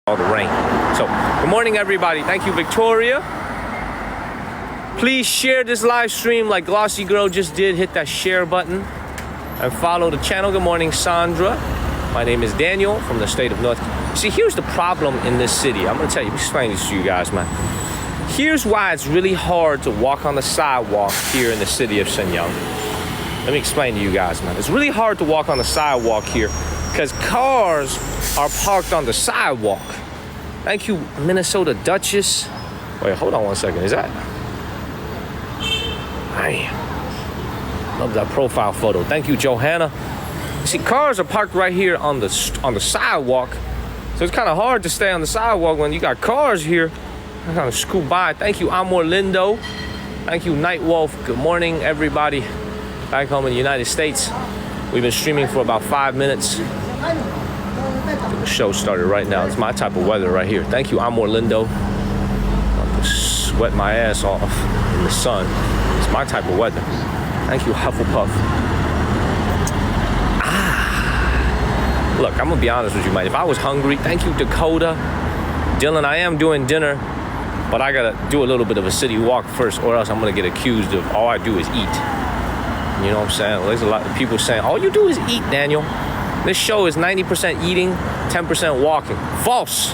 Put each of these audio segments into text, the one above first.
all the rain. So, good morning, everybody. Thank you, Victoria. Please share this live stream like Glossy Girl just did. Hit that share button and follow the channel. Good morning, Sandra. My name is Daniel from the state of North. See, here's the problem in this city. I'm gonna tell you, explain this to you guys, man. Here's why it's really hard to walk on the sidewalk here in the city of Shenyang. Let me explain to you guys, man. It's really hard to walk on the sidewalk here because cars are parked on the sidewalk. Thank you, Minnesota Duchess. Wait, hold on one second. Is that? Man, love that profile photo. Thank you, Johanna. See, cars are parked right here on the sidewalk, so it's kind of hard to stay on the sidewalk when you got cars here. I kind of scoot by. Thank you, Amor Lindo. Thank you, Nightwolf. Good morning, everybody. Back home in the United States, we've been streaming for about 5 minutes. The show started right now. It's my type of weather right here. Thank you, Amor Lindo. I'm just sweat my ass off in the sun. It's my type of weather. Thank you, Hufflepuff. Look, I'm gonna be honest with you, man. If I was hungry, thank you, Dakota. Dylan, I am doing dinner, but I gotta do a little bit of a city walk first, or else I'm gonna get accused of all I do is eat. You know what I'm saying? Well, there's a lot of people saying, all you do is eat, Daniel. This show is 90% eating, 10% walking. False.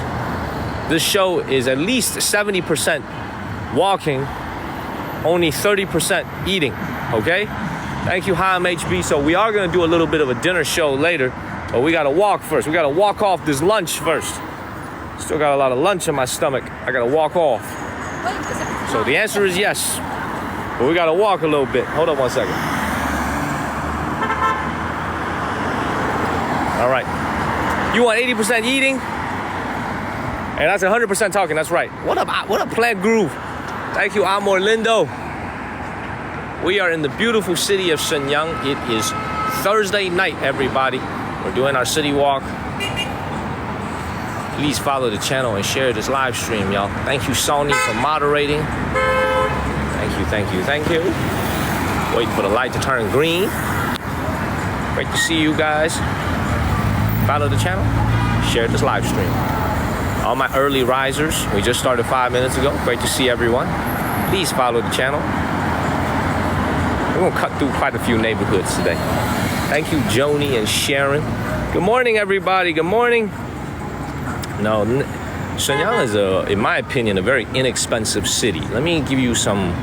This show is at least 70% walking, only 30% eating, okay? Thank you, Ham HB. So we are gonna do a little bit of a dinner show later, but we gotta walk first. We gotta walk off this lunch first. Still got a lot of lunch in my stomach. I gotta walk off. So the answer is yes, but we gotta walk a little bit. Hold on one second. All right. You want 80% eating? And that's 100% talking, that's right. What a plant groove. Thank you, Amor Lindo. We are in the beautiful city of Shenyang. It is Thursday night, everybody. We're doing our city walk. Please follow the channel and share this live stream, y'all. Thank you, Sony, for moderating. Thank you, thank you, thank you. Waiting for the light to turn green. Great to see you guys. Follow the channel, share this live stream. All my early risers, we just started 5 minutes ago. Great to see everyone. Please follow the channel. We're gonna cut through quite a few neighborhoods today. Thank you, Joni and Sharon. Good morning, everybody. Good morning. No, Shenyang is, in my opinion, a very inexpensive city. Let me give you some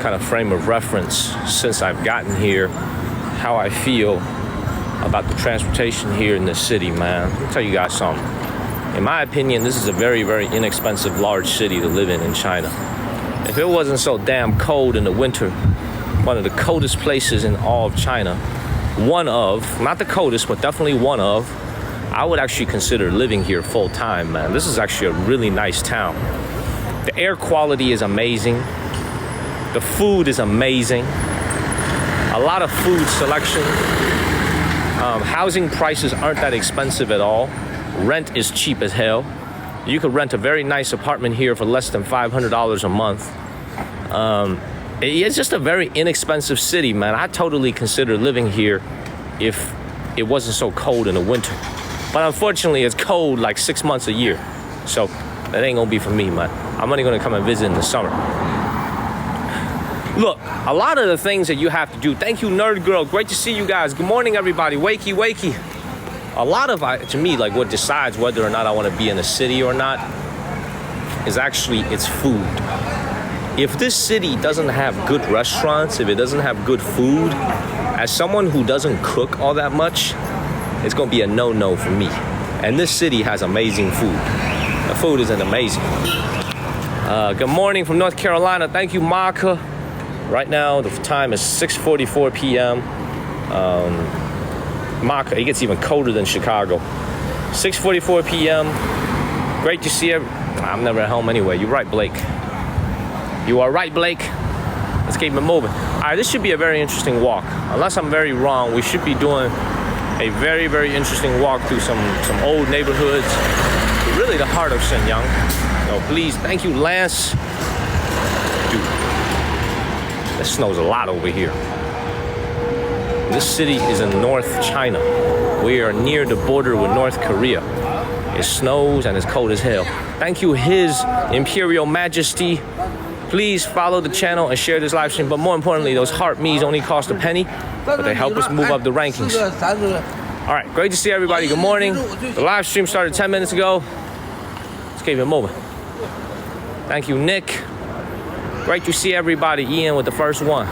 kind of frame of reference since I've gotten here, how I feel about the transportation here in this city, man. Let me tell you guys something. In my opinion, this is a very, very inexpensive, large city to live in China. If it wasn't so damn cold in the winter, one of the coldest places in all of China, one of, not the coldest, but definitely one of, I would actually consider living here full time, man. This is actually a really nice town. The air quality is amazing. The food is amazing. A lot of food selection. Housing prices aren't that expensive at all. Rent is cheap as hell. You could rent a very nice apartment here for less than $500 a month. It's just a very inexpensive city, man. I totally consider living here if it wasn't so cold in the winter. But unfortunately, it's cold like 6 months a year. So that ain't gonna be for me, man. I'm only gonna come and visit in the summer. Look, a lot of the things that you have to do. Thank you, Nerd Girl. Great to see you guys. Good morning, everybody. Wakey, wakey. A lot of, to me, like what decides whether or not I want to be in a city or not is actually its food. If this city doesn't have good restaurants, if it doesn't have good food, as someone who doesn't cook all that much, it's going to be a no-no for me. And this city has amazing food. The food isn't amazing. Good morning from North Carolina. Thank you, Maka. Right now, the time is 6:44 p.m. Maka, it gets even colder than Chicago. 6:44 p.m. Great to see you. I'm never at home anyway. You're right, Blake. You are right, Blake. Let's keep it moving. All right, this should be a very interesting walk. Unless I'm very wrong, we should be doing a very, very interesting walk through some old neighborhoods. Really the heart of Shenyang. So please, thank you, Lance. Dude, it snows a lot over here. This city is in North China. We are near the border with North Korea. It snows and it's cold as hell. Thank you, His Imperial Majesty. Please follow the channel and share this live stream. But more importantly, those heart me's only cost a penny, but they help us move up the rankings. All right, great to see everybody. Good morning. The live stream started 10 minutes ago. Let's keep it moving. Thank you, Nick. Great to see everybody. Ian with the first one.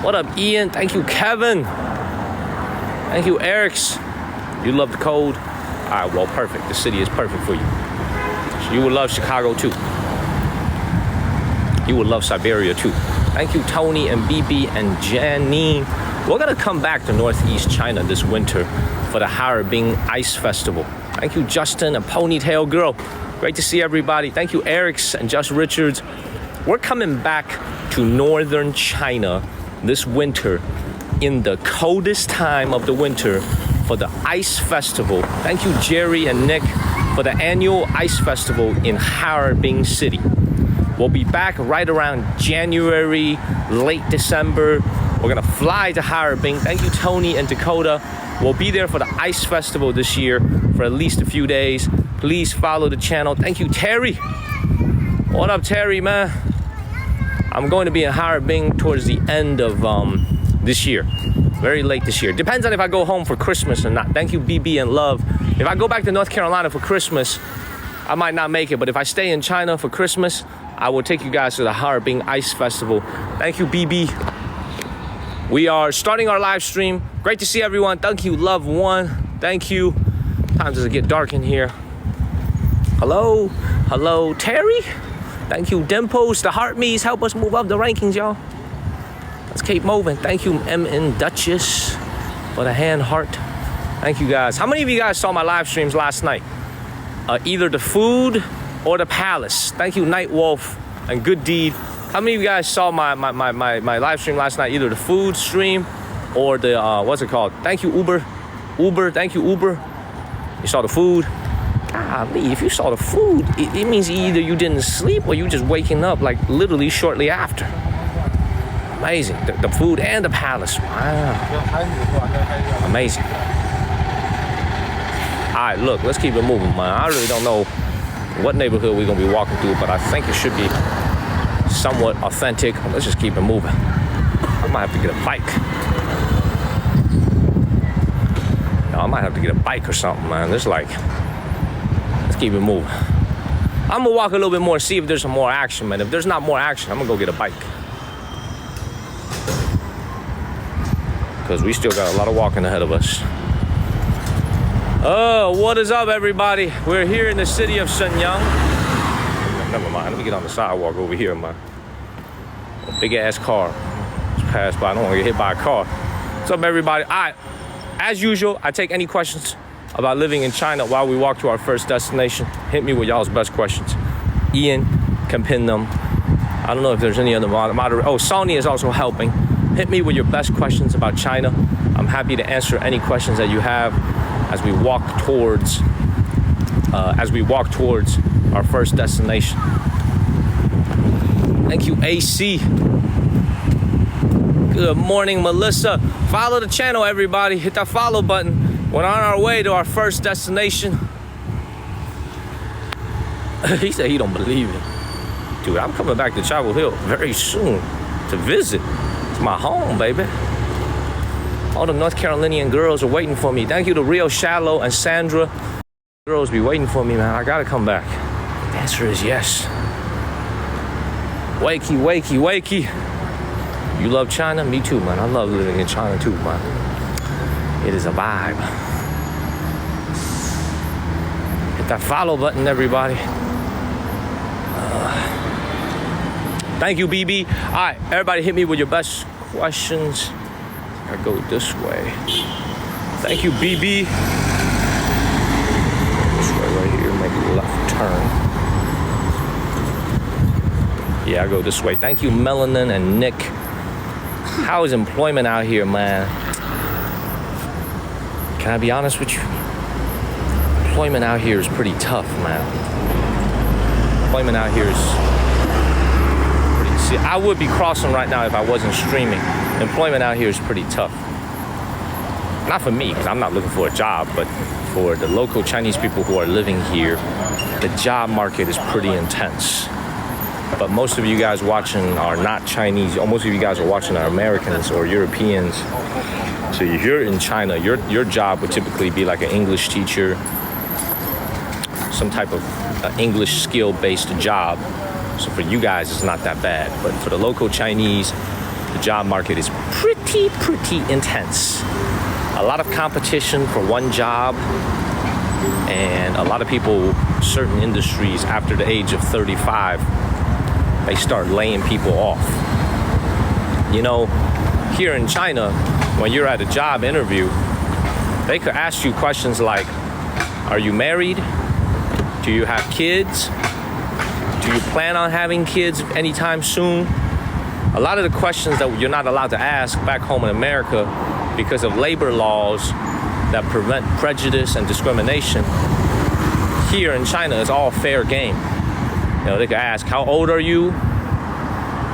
What up, Ian? Thank you, Kevin. Thank you, Erics. You love the cold? All right, well, perfect. The city is perfect for you. So you will love Chicago, too. You will love Siberia, too. Thank you, Tony and BB and Janine. We're going to come back to Northeast China this winter for the Harbin Ice Festival. Thank you, Justin and Ponytail Girl. Great to see everybody. Thank you, Erics and Just Richards. We're coming back to northern China this winter in the coldest time of the winter for the Ice Festival. Thank you, Jerry and Nick, for the annual Ice Festival in Harbin City. We'll be back right around January, late December. We're gonna fly to Harbin. Thank you, Tony and Dakota. We'll be there for the Ice Festival this year for at least a few days. Please follow the channel. Thank you, Terry. What up, Terry, man? I'm going to be in Harbin towards the end of this year. Very late this year. Depends on if I go home for Christmas or not. Thank you, BB and Love. If I go back to North Carolina for Christmas, I might not make it. But if I stay in China for Christmas, I will take you guys to the Harbin Ice Festival. Thank you, BB. We are starting our live stream. Great to see everyone. Thank you, Love One. Thank you. Time does it get dark in here. Hello. Hello, Terry. Thank you, Dimples. The heart me's help us move up the rankings, y'all. Let's keep moving. Thank you, M.N. Duchess, for the hand heart. Thank you, guys. How many of you guys saw my live streams last night? Either the food or the palace. Thank you, Night Wolf and Good Deed. How many of you guys saw my live stream last night? Either the food stream or the, what's it called? Thank you, Uber. Thank you, Uber. You saw the food? Golly, if you saw the food, it means either you didn't sleep or you just waking up like literally shortly after. Amazing. The food and the palace. Wow. Amazing. All right, look, let's keep it moving, man. I really don't know what neighborhood we're going to be walking through, but I think it should be somewhat authentic. Let's just keep it moving. I might have to get a bike. No, I might have to get a bike or something, man. It's like, let's keep it moving. I'm going to walk a little bit more, see if there's some more action, man. If there's not more action, I'm going to go get a bike. Because we still got a lot of walking ahead of us. Oh, what is up, everybody? We're here in the city of Shenyang. Never mind, let me get on the sidewalk over here, man. A big ass car just passed by. I don't want to get hit by a car. What's up, everybody? All right, as usual, I take any questions about living in China while we walk to our first destination. Hit me with y'all's best questions. Ian can pin them. I don't know if there's any other moderator. Oh, Sony is also helping. Hit me with your best questions about China. I'm happy to answer any questions that you have as we walk towards our first destination. Thank you, AC. Good morning, Melissa. Follow the channel, everybody. Hit that follow button. We're on our way to our first destination. He said he don't believe it. Dude, I'm coming back to Chapel Hill very soon to visit. It's my home, baby. All the North Carolinian girls are waiting for me. Thank you to Rio Shallow and Sandra. Girls be waiting for me, man. I gotta come back. The answer is yes. Wakey, wakey, wakey. You love China? Me too, man. I love living in China too, man. It is a vibe. Hit that follow button, everybody. Thank you, BB. All right, everybody hit me with your best questions. I go this way. Thank you, BB. This way right here, make a left turn. Yeah, I go this way. Thank you, Melanin and Nick. How is employment out here, man? Can I be honest with you? Employment out here is pretty tough, man. Employment out here is pretty... See, I would be crossing right now if I wasn't streaming. Employment out here is pretty tough. Not for me, because I'm not looking for a job, but for the local Chinese people who are living here, the job market is pretty intense. But most of you guys watching are not Chinese. Most of you guys are watching are Americans or Europeans. So if you're in China, your job would typically be like an English teacher, some type of English skill-based job. So for you guys, it's not that bad. But for the local Chinese, the job market is pretty intense. A lot of competition for one job, and a lot of people, certain industries, after the age of 35, they start laying people off. You know, here in China, when you're at a job interview, they could ask you questions like, are you married? Do you have kids? Do you plan on having kids anytime soon? A lot of the questions that you're not allowed to ask back home in America because of labor laws that prevent prejudice and discrimination, here in China, it's all fair game. You know, they could ask, how old are you?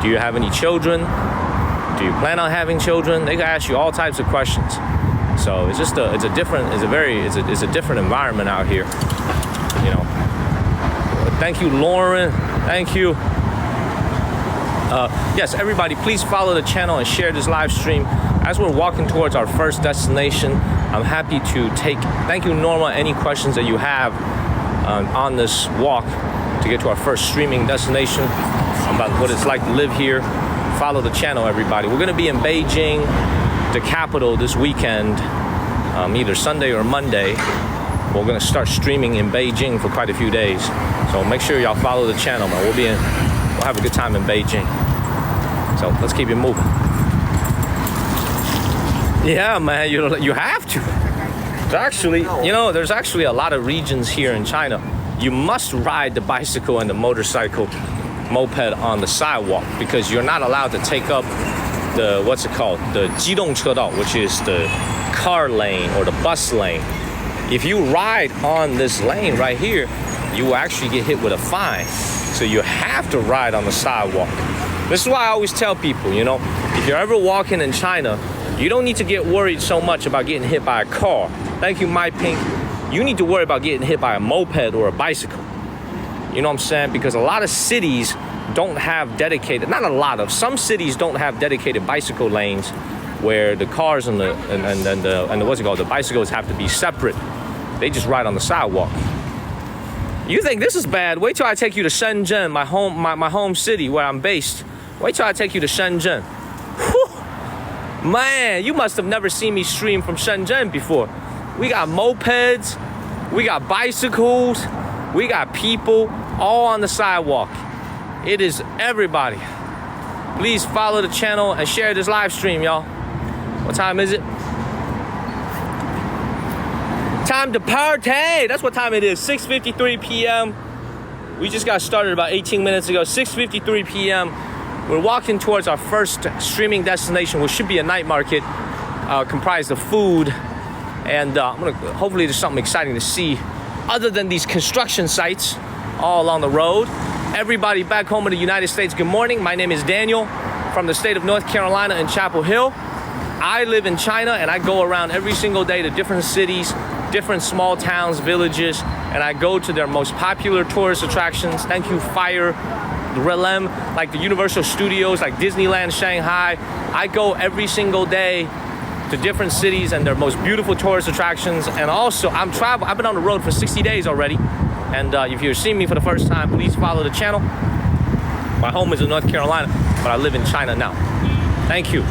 Do you have any children? Do you plan on having children? They could ask you all types of questions. So it's just a different environment out here. You know. Thank you, Lauren. Thank you. Yes, everybody, please follow the channel and share this live stream. As we're walking towards our first destination, I'm happy to thank you, Norma, any questions that you have on this walk to get to our first streaming destination about what it's like to live here. Follow the channel, everybody. We're going to be in Beijing, the capital, this weekend, either Sunday or Monday. We're going to start streaming in Beijing for quite a few days. So make sure y'all follow the channel, man. We'll have a good time in Beijing. So let's keep it moving. Yeah, man, you have to. There's actually a lot of regions here in China. You must ride the bicycle and the motorcycle, moped on the sidewalk because you're not allowed to take up the, the 机动车道, which is the car lane or the bus lane. If you ride on this lane right here, you will actually get hit with a fine. So you have to ride on the sidewalk. This is why I always tell people, if you're ever walking in China, you don't need to get worried so much about getting hit by a car. Thank you, My Pink. You need to worry about getting hit by a moped or a bicycle. You know what I'm saying? Because a lot of cities don't have dedicated, not a lot of, some cities don't have dedicated bicycle lanes where the cars and the bicycles have to be separate. They just ride on the sidewalk. You think this is bad? Wait till I take you to Shenzhen, my home city where I'm based. Wait till I take you to Shenzhen. Whew. Man, you must have never seen me stream from Shenzhen before. We got mopeds, we got bicycles, we got people all on the sidewalk. It is everybody. Please follow the channel and share this live stream, y'all. What time is it? Time to party. That's what time it is. 6:53 p.m. We just got started about 18 minutes ago. 6:53 p.m. We're walking towards our first streaming destination, which should be a night market comprised of food. And hopefully there's something exciting to see other than these construction sites all along the road. Everybody back home in the United States, good morning. My name is Daniel from the state of North Carolina in Chapel Hill. I live in China and I go around every single day to different cities, different small towns, villages, and I go to their most popular tourist attractions. Thank you, Fire Relem, like the Universal Studios, like Disneyland Shanghai. I go every single day to different cities and their most beautiful tourist attractions. And also, I've been on the road for 60 days already. And if you're seeing me for the first time, please follow the channel. My home is in North Carolina, but I live in China now. Thank you.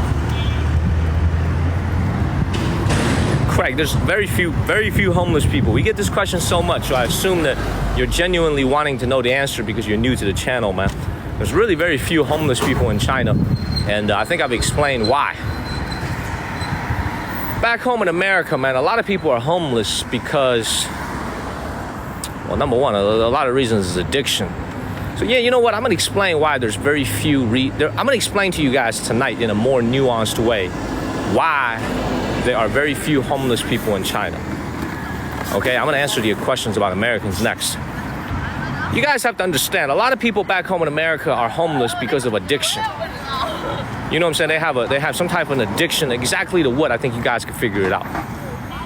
Craig, there's very few homeless people. We get this question so much, so I assume that you're genuinely wanting to know the answer because you're new to the channel, man. There's really very few homeless people in China, and I think I've explained why. Back home in America, man, a lot of people are homeless because, well, number one, a lot of reasons is addiction. So yeah, you know what? I'm gonna explain why there's very few. I'm gonna explain to you guys tonight in a more nuanced way why there are very few homeless people in China. Okay, I'm gonna answer your questions about Americans next. You guys have to understand, a lot of people back home in America are homeless because of addiction. You know what I'm saying? They have some type of an addiction, exactly to what. I think you guys can figure it out.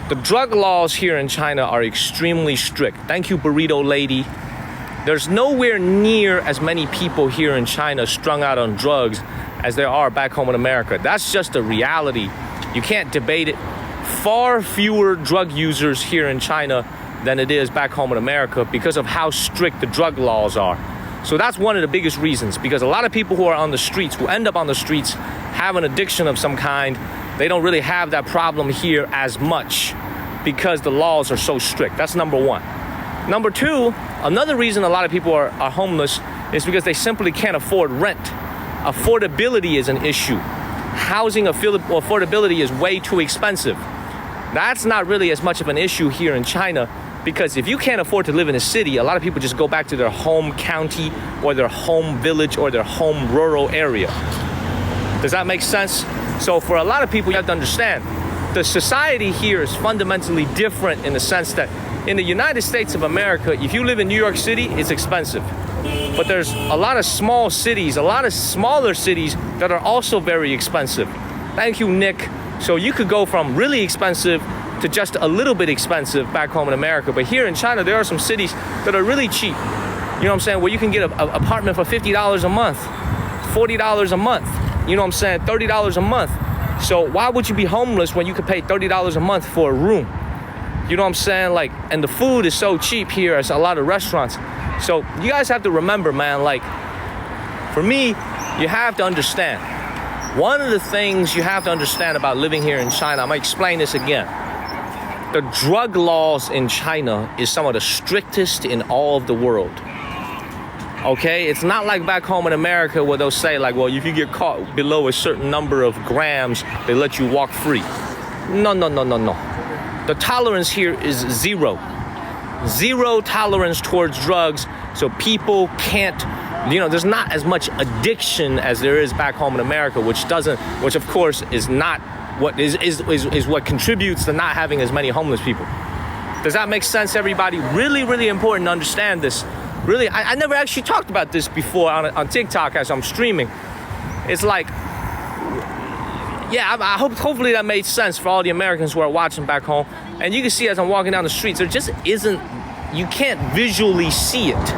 The drug laws here in China are extremely strict. Thank you, Burrito Lady. There's nowhere near as many people here in China strung out on drugs as there are back home in America. That's just a reality. You can't debate it. Far fewer drug users here in China than it is back home in America because of how strict the drug laws are. So that's one of the biggest reasons, because a lot of people who are on the streets, who end up on the streets, have an addiction of some kind. They don't really have that problem here as much because the laws are so strict. That's number one. Number two, another reason a lot of people are homeless is because they simply can't afford rent. Affordability is an issue. Housing affordability is way too expensive. That's not really as much of an issue here in China, because if you can't afford to live in a city, a lot of people just go back to their home county or their home village or their home rural area. Does that make sense? So for a lot of people, you have to understand, the society here is fundamentally different in the sense that in the United States of America, if you live in New York City, it's expensive. But there's a lot of small cities, a lot of smaller cities that are also very expensive. Thank you, Nick. So you could go from really expensive to just a little bit expensive back home in America. But here in China, there are some cities that are really cheap. You know what I'm saying? Where you can get an apartment for $50 a month, $40 a month. You know what I'm saying? $30 a month. So why would you be homeless when you could pay $30 a month for a room? You know what I'm saying? Like, and the food is so cheap here at a lot of restaurants. So you guys have to remember, man, like, for me, you have to understand. One of the things you have to understand about living here in China, I'm gonna explain this again. The drug laws in China is some of the strictest in all of the world. Okay, it's not like back home in America where they'll say like, well, if you get caught below a certain number of grams, they let you walk free. No. The tolerance here is zero. Zero tolerance towards drugs, so people can't, there's not as much addiction as there is back home in America, which of course is not what is what contributes to not having as many homeless people. Does that make sense, everybody? Really, really important to understand this. Really, I never actually talked about this before on TikTok as I'm streaming. It's like, yeah, hopefully that made sense for all the Americans who are watching back home. And you can see as I'm walking down the streets, there just isn't, you can't visually see it.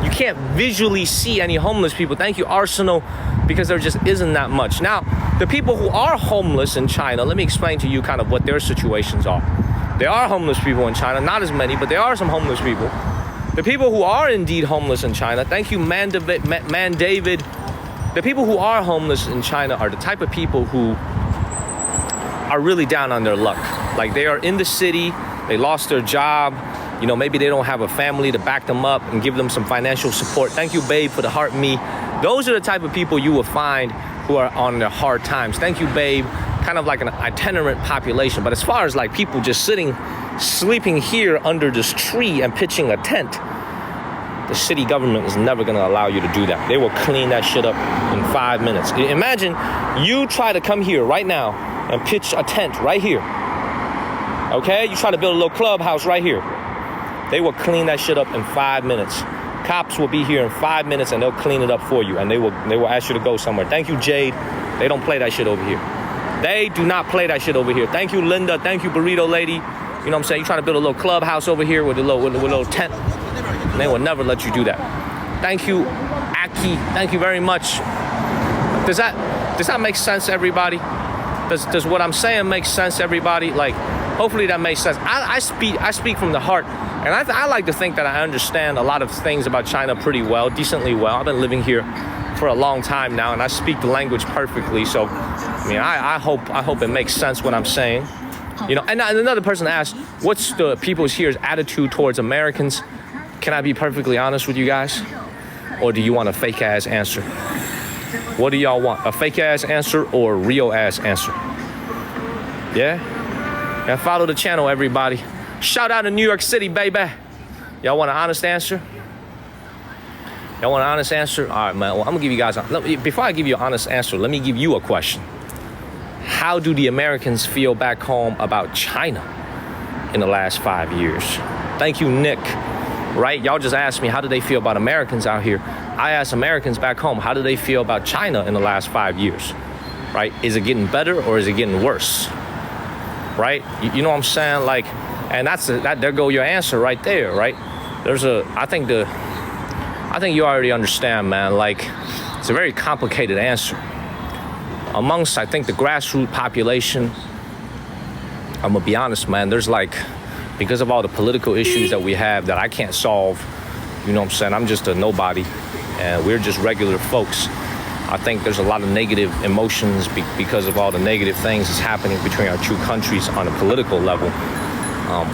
You can't visually see any homeless people. Thank you, Arsenal, because there just isn't that much. Now, the people who are homeless in China, let me explain to you kind of what their situations are. There are homeless people in China, not as many, but there are some homeless people. The people who are indeed homeless in China, thank you, Man David. The people who are homeless in China are the type of people who are really down on their luck. Like, they are in the city, they lost their job, maybe they don't have a family to back them up and give them some financial support. Thank you, Babe, for the heart me. Those are the type of people you will find who are on their hard times. Thank you, Babe. Kind of like an itinerant population. But as far as like people just sleeping here under this tree and pitching a tent, the city government is never going to allow you to do that. They will clean that shit up in 5 minutes. Imagine you try to come here right now and pitch a tent right here. Okay? You try to build a little clubhouse right here. They will clean that shit up in 5 minutes. Cops will be here in 5 minutes and they'll clean it up for you, and they will ask you to go somewhere. Thank you, Jade. They don't play that shit over here. They do not play that shit over here. Thank you, Linda. Thank you, Burrito Lady. You know what I'm saying? You trying to build a little clubhouse over here with a little tent. And they will never let you do that. Thank you, Aki. Thank you very much. Does that make sense, everybody? Does what I'm saying make sense, everybody? Like, hopefully that makes sense. I speak from the heart, and I like to think that I understand a lot of things about China pretty well, decently well. I've been living here for a long time now, and I speak the language perfectly. So, I hope it makes sense what I'm saying. And another person asked, what's the people here's attitude towards Americans? Can I be perfectly honest with you guys? Or do you want a fake ass answer? What do y'all want? A fake ass answer or a real ass answer? Yeah? And follow the channel, everybody. Shout out to New York City, baby. Y'all want an honest answer? Y'all want an honest answer? All right, man. Well, I'm gonna give you guys, before I give you an honest answer, let me give you a question. How do the Americans feel back home about China in the last 5 years? Thank you, Nick. Right? Y'all just asked me, how do they feel about Americans out here? I asked Americans back home, how do they feel about China in the last 5 years? Right? Is it getting better or is it getting worse? right? You know what I'm saying? Like, and there go your answer right there, right? I think you already understand, man. Like, it's a very complicated answer. Amongst, I think, the grassroots population, I'm gonna be honest, man, there's like, because of all the political issues that we have that I can't solve, you know what I'm saying? I'm just a nobody, and we're just regular folks. I think there's a lot of negative emotions because of all the negative things that's happening between our two countries on a political level.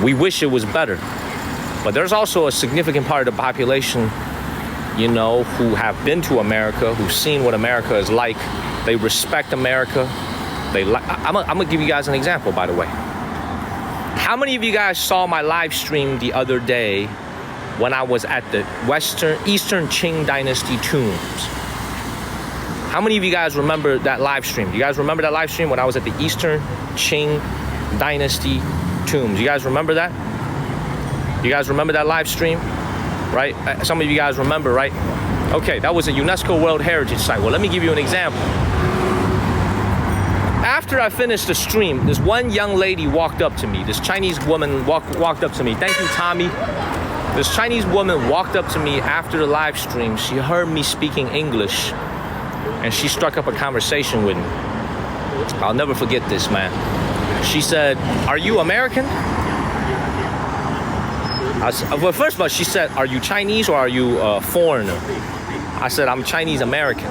We wish it was better, but there's also a significant part of the population, you know, who have been to America, who've seen what America is like. They respect America. I'm gonna give you guys an example, by the way. How many of you guys saw my live stream the other day when I was at the Eastern Qing Dynasty tombs? How many of you guys remember that live stream? Do you guys remember that live stream when I was at the Eastern Qing Dynasty tombs? You guys remember that? You guys remember that live stream? Right? Some of you guys remember, right? Okay, that was a UNESCO World Heritage Site. Well, let me give you an example. After I finished the stream, this one young lady walked up to me. This Chinese woman walked up to me. Thank you, Tommy. This Chinese woman walked up to me after the live stream. She heard me speaking English, and she struck up a conversation with me. I'll never forget this, man. She said, "Are you American?" Well, first of all, she said, "Are you Chinese or are you a foreigner?" I said, "I'm Chinese American."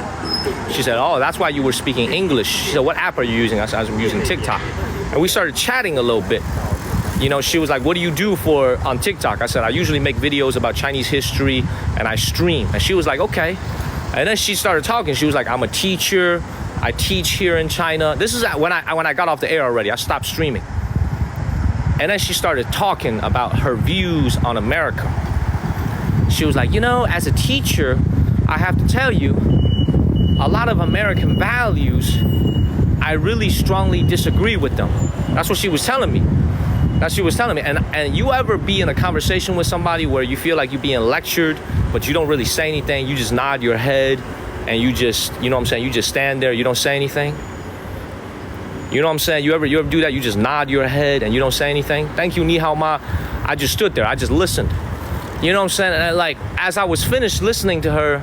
She said, "Oh, that's why you were speaking English." She said, "What app are you using?" I said, "I'm using TikTok." And we started chatting a little bit. You know, she was like, "What do you do on TikTok?" I said, "I usually make videos about Chinese history and I stream." And she was like, "Okay." And then she started talking. She was like, "I'm a teacher. I teach here in China." This is when I got off the air already. I stopped streaming. And then she started talking about her views on America. She was like, "You know, as a teacher, I have to tell you, a lot of American values, I really strongly disagree with them." That's what she was telling me. And you ever be in a conversation with somebody where you feel like you're being lectured, but you don't really say anything, you just nod your head, and you just, you know what I'm saying, you just stand there, you don't say anything? You know what I'm saying? You ever do that? You just nod your head and you don't say anything? Thank you, Ni Hao Ma. I just stood there, I just listened. You know what I'm saying? And like, as I was finished listening to her,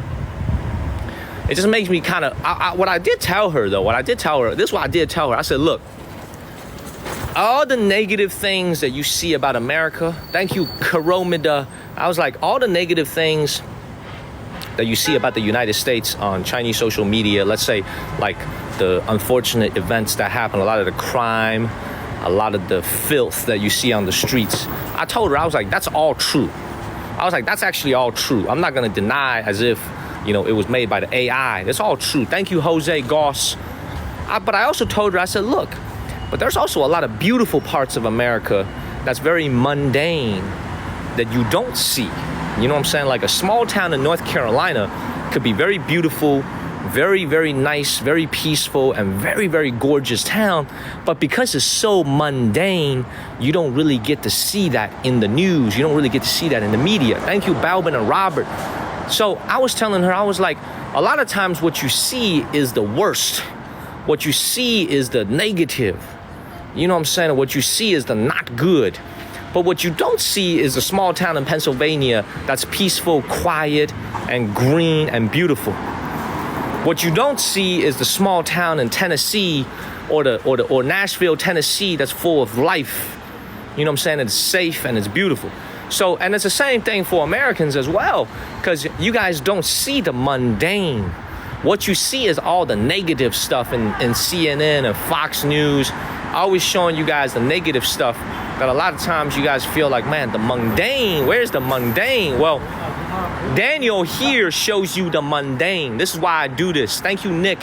it just makes me kind of, what I did tell her, this is what I did tell her. I said, "Look, all the negative things that you see about America," thank you, Karomida. I was like, all the negative things that you see about the United States on Chinese social media, let's say like the unfortunate events that happen, a lot of the crime, a lot of the filth that you see on the streets. I told her, I was like, that's all true. I was like, that's actually all true. I'm not gonna deny as if, you know, it was made by the AI. It's all true. Thank you, Jose Goss. But I also told her, I said, look, but there's also a lot of beautiful parts of America that's very mundane that you don't see. You know what I'm saying? Like a small town in North Carolina could be very beautiful, very, very nice, very peaceful, and very, very gorgeous town. But because it's so mundane, you don't really get to see that in the news. You don't really get to see that in the media. Thank you, Balvin and Robert. So I was telling her, I was like, a lot of times what you see is the worst. What you see is the negative. You know what I'm saying? What you see is the not good. But what you don't see is a small town in Pennsylvania that's peaceful, quiet, and green and beautiful. What you don't see is the small town in Tennessee or Nashville, Tennessee that's full of life. You know what I'm saying? It's safe and it's beautiful. So, and it's the same thing for Americans as well, because you guys don't see the mundane. What you see is all the negative stuff in CNN and Fox News, always showing you guys the negative stuff that a lot of times you guys feel like, man, the mundane, where's the mundane? Well, Daniel here shows you the mundane. This is why I do this. Thank you, Nick.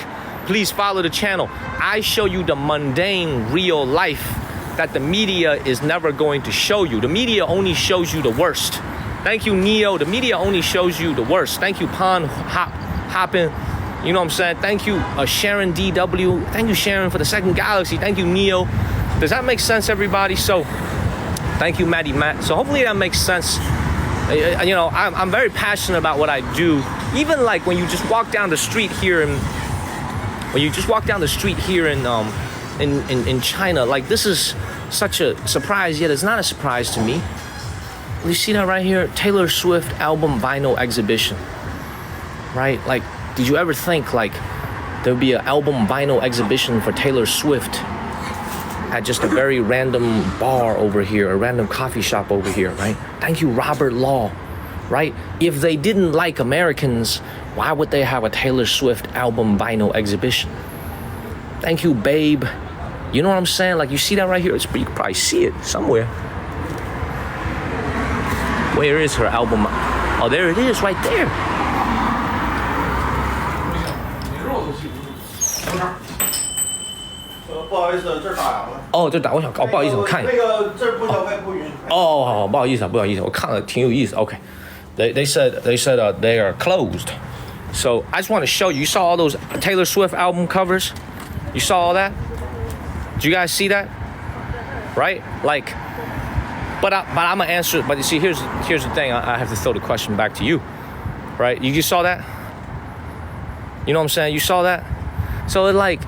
Please follow the channel. I show you the mundane real life that the media is never going to show you. The media only shows you the worst. Thank you, Neo. The media only shows you the worst. Thank you, Pon Hoppin'. You know what I'm saying? Thank you, Sharon DW. Thank you, Sharon, for the second galaxy. Thank you, Neo. Does that make sense, everybody? So, thank you, Maddie Matt. So hopefully that makes sense. You know, I'm very passionate about what I do. Even like when you just walk down the street here in China, like this is such a surprise, yet it's not a surprise to me. You see that right here? Taylor Swift album vinyl exhibition. Right? Like, did you ever think like there would be an album vinyl exhibition for Taylor Swift at just a very random bar over here, a random coffee shop over here, right? Thank you, Robert Law, right? If they didn't like Americans, why would they have a Taylor Swift album vinyl exhibition? Thank you, Babe. You know what I'm saying? Like, you see that right here? You can probably see it somewhere. Where is her album? Oh, there it is, right there. Oh, 这打我想，不好意思，我看。那个这不交费不允许。哦，好，不好意思，不好意思，我看了挺有意思。Okay, they said they are closed. So I just want to show you. You saw all those Taylor Swift album covers? You saw all that? Did you guys see that? Right? Like, but I'm gonna answer. But you see, here's the thing. I have to throw the question back to you. Right? You saw that? You know what I'm saying? You saw that? So it's like,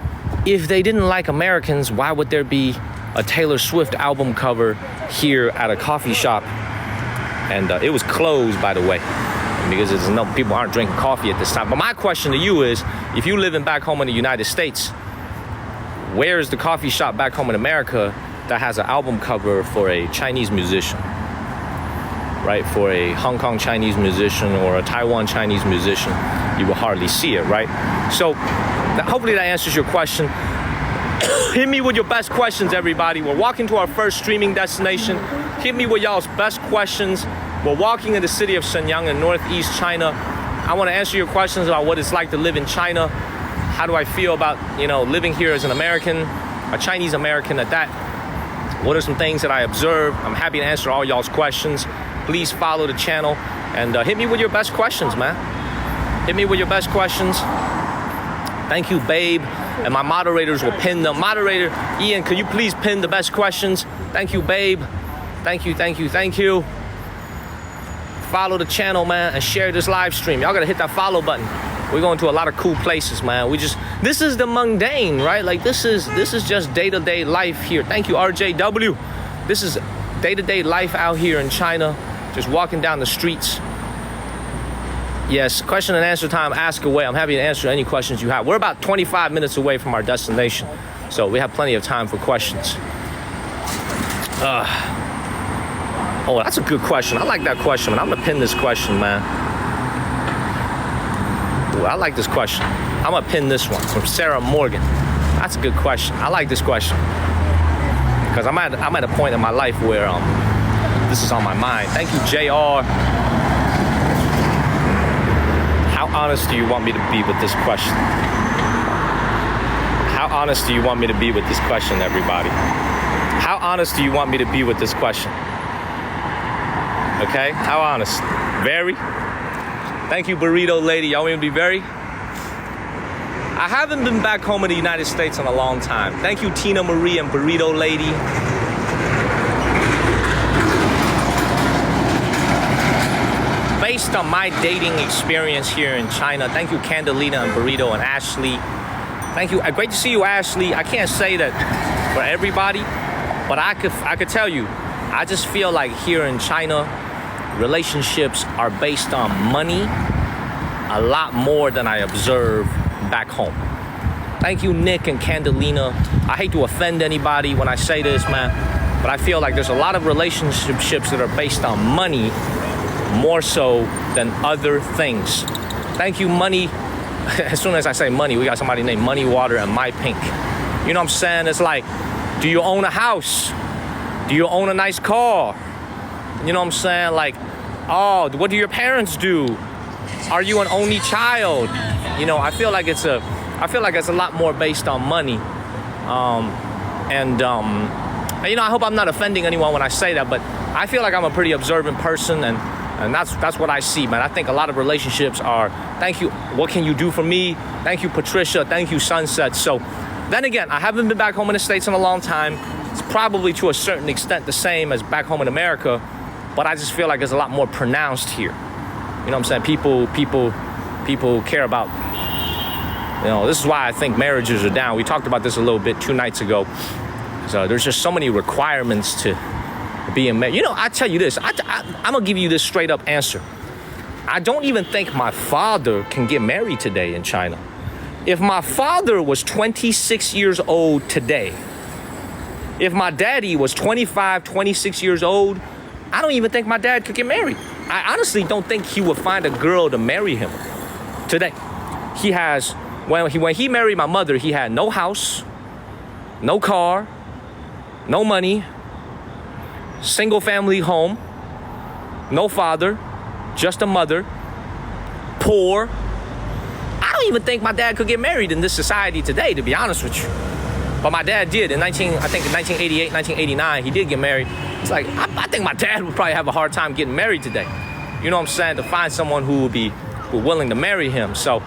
if they didn't like Americans, why would there be a Taylor Swift album cover here at a coffee shop? And it was closed, by the way, because people aren't drinking coffee at this time. But my question to you is, if you living back home in the United States, where is the coffee shop back home in America that has an album cover for a Chinese musician? Right? For a Hong Kong Chinese musician or a Taiwan Chinese musician, you will hardly see it, right? So hopefully that answers your question. Hit me with your best questions, everybody. We're walking to our first streaming destination. Hit me with y'all's best questions. We're walking in the city of Shenyang in northeast China. I want to answer your questions about what it's like to live in China. How do I feel about, living here as an American, a Chinese American at that? What are some things that I observe? I'm happy to answer all y'all's questions. Please follow the channel and hit me with your best questions, man. Hit me with your best questions. Thank you, Babe. And my moderators will pin them. Moderator, Ian, could you please pin the best questions? Thank you, Babe. Thank you, thank you, thank you. Follow the channel, man, and share this live stream. Y'all gotta hit that follow button. We're going to a lot of cool places, man. This is the mundane, right? Like, this is just day-to-day life here. Thank you, RJW. This is day-to-day life out here in China. Just walking down the streets. Yes, question and answer time, ask away. I'm happy to answer any questions you have. We're about 25 minutes away from our destination, so we have plenty of time for questions. Oh, that's a good question. I like that question, man. I'm gonna pin this question, man. Ooh, I like this question. I'm gonna pin this one from Sarah Morgan. That's a good question. I like this question because I'm at a point in my life where this is on my mind. Thank you, JR. How honest do you want me to be with this question? How honest do you want me to be with this question, everybody? How honest do you want me to be with this question? Okay, how honest? Very? Thank you, Burrito Lady. Y'all want me to be very? I haven't been back home in the United States in a long time. Thank you, Tina Marie and Burrito Lady. Based on my dating experience here in China, thank you, Candelina and Burrito and Ashley. Thank you. Great to see you, Ashley. I can't say that for everybody, but I could tell you, I just feel like here in China, relationships are based on money a lot more than I observe back home. Thank you, Nick and Candelina. I hate to offend anybody when I say this, man, but I feel like there's a lot of relationships that are based on money more so than other things. Thank you, Money. As soon as I say money, we got somebody named Money Water and My Pink. You know what I'm saying? It's like, do you own a house? Do you own a nice car? You know what I'm saying? Like, oh, what do your parents do? Are you an only child? I feel like it's a lot more based on money. I hope I'm not offending anyone when I say that, but I feel like I'm a pretty observant person, and that's what I see, man. I think a lot of relationships are, thank you, what can you do for me? Thank you, Patricia. Thank you, Sunset. So then again, I haven't been back home in the States in a long time. It's probably to a certain extent the same as back home in America, but I just feel like it's a lot more pronounced here. You know what I'm saying? People care about, this is why I think marriages are down. We talked about this a little bit 2 nights ago. So there's just so many requirements to being married. You know, I tell you this, I'm gonna give you this straight up answer. I don't even think my father can get married today in China. If my father was 26 years old today, if my daddy was 25, 26 years old, I don't even think my dad could get married. I honestly don't think he would find a girl to marry him today. He has, when he married my mother, he had no house, no car, no money, single family home, no father, just a mother, poor. I don't even think my dad could get married in this society today, to be honest with you. But my dad did in 1988, 1989, he did get married. It's like, I think my dad would probably have a hard time getting married today. You know what I'm saying? To find someone who would be willing to marry him. So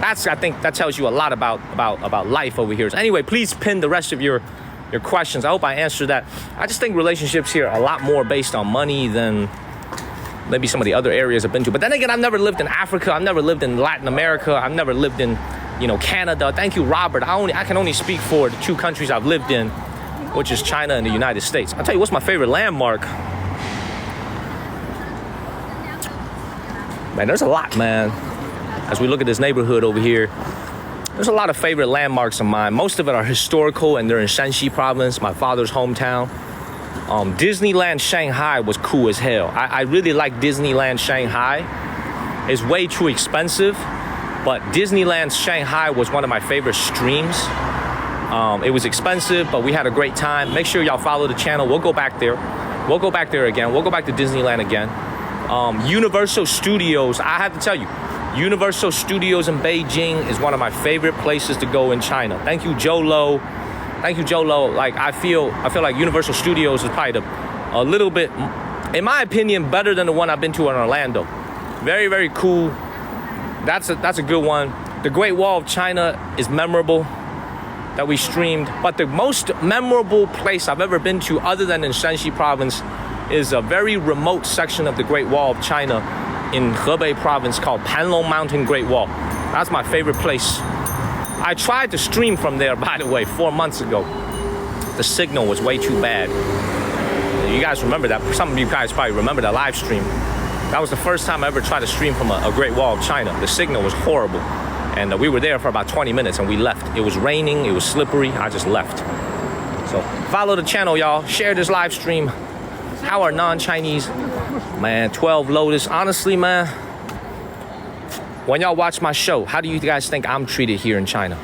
I think that tells you a lot about life over here. So anyway, please pin the rest of your questions. I hope I answered that. I just think relationships here are a lot more based on money than maybe some of the other areas I've been to. But then again, I've never lived in Africa. I've never lived in Latin America. I've never lived in, Canada. Thank you, Robert. I can only speak for the two countries I've lived in, which is China and the United States. I'll tell you what's my favorite landmark. Man, there's a lot, man. As we look at this neighborhood over here, there's a lot of favorite landmarks of mine. Most of it are historical, and they're in Shanxi province, my father's hometown. Disneyland Shanghai was cool as hell. I really like Disneyland Shanghai. It's way too expensive, but Disneyland Shanghai was one of my favorite streams. It was expensive, but we had a great time. Make sure y'all follow the channel. We'll go back there. We'll go back there again. We'll go back to Disneyland again. Universal Studios, I have to tell you, Universal Studios in Beijing is one of my favorite places to go in China. Thank you, Jolo. Thank you, Jolo. Like, I feel like Universal Studios is probably a little bit, in my opinion, better than the one I've been to in Orlando. Very, very cool. That's a good one. The Great Wall of China is memorable, that we streamed. But the most memorable place I've ever been to, other than in Shanxi province, is a very remote section of the Great Wall of China in Hebei province called Panlong Mountain Great Wall. That's my favorite place. I tried to stream from there, by the way, 4 months ago. The signal was way too bad. You guys remember that? Some of you guys probably remember that live stream. That was the first time I ever tried to stream from a Great Wall of China. The signal was horrible. And we were there for about 20 minutes and we left. It was raining, it was slippery, I just left. So follow the channel, y'all. Share this live stream. How are non-Chinese? Man, 12 Lotus. Honestly, man, when y'all watch my show, how do you guys think I'm treated here in China?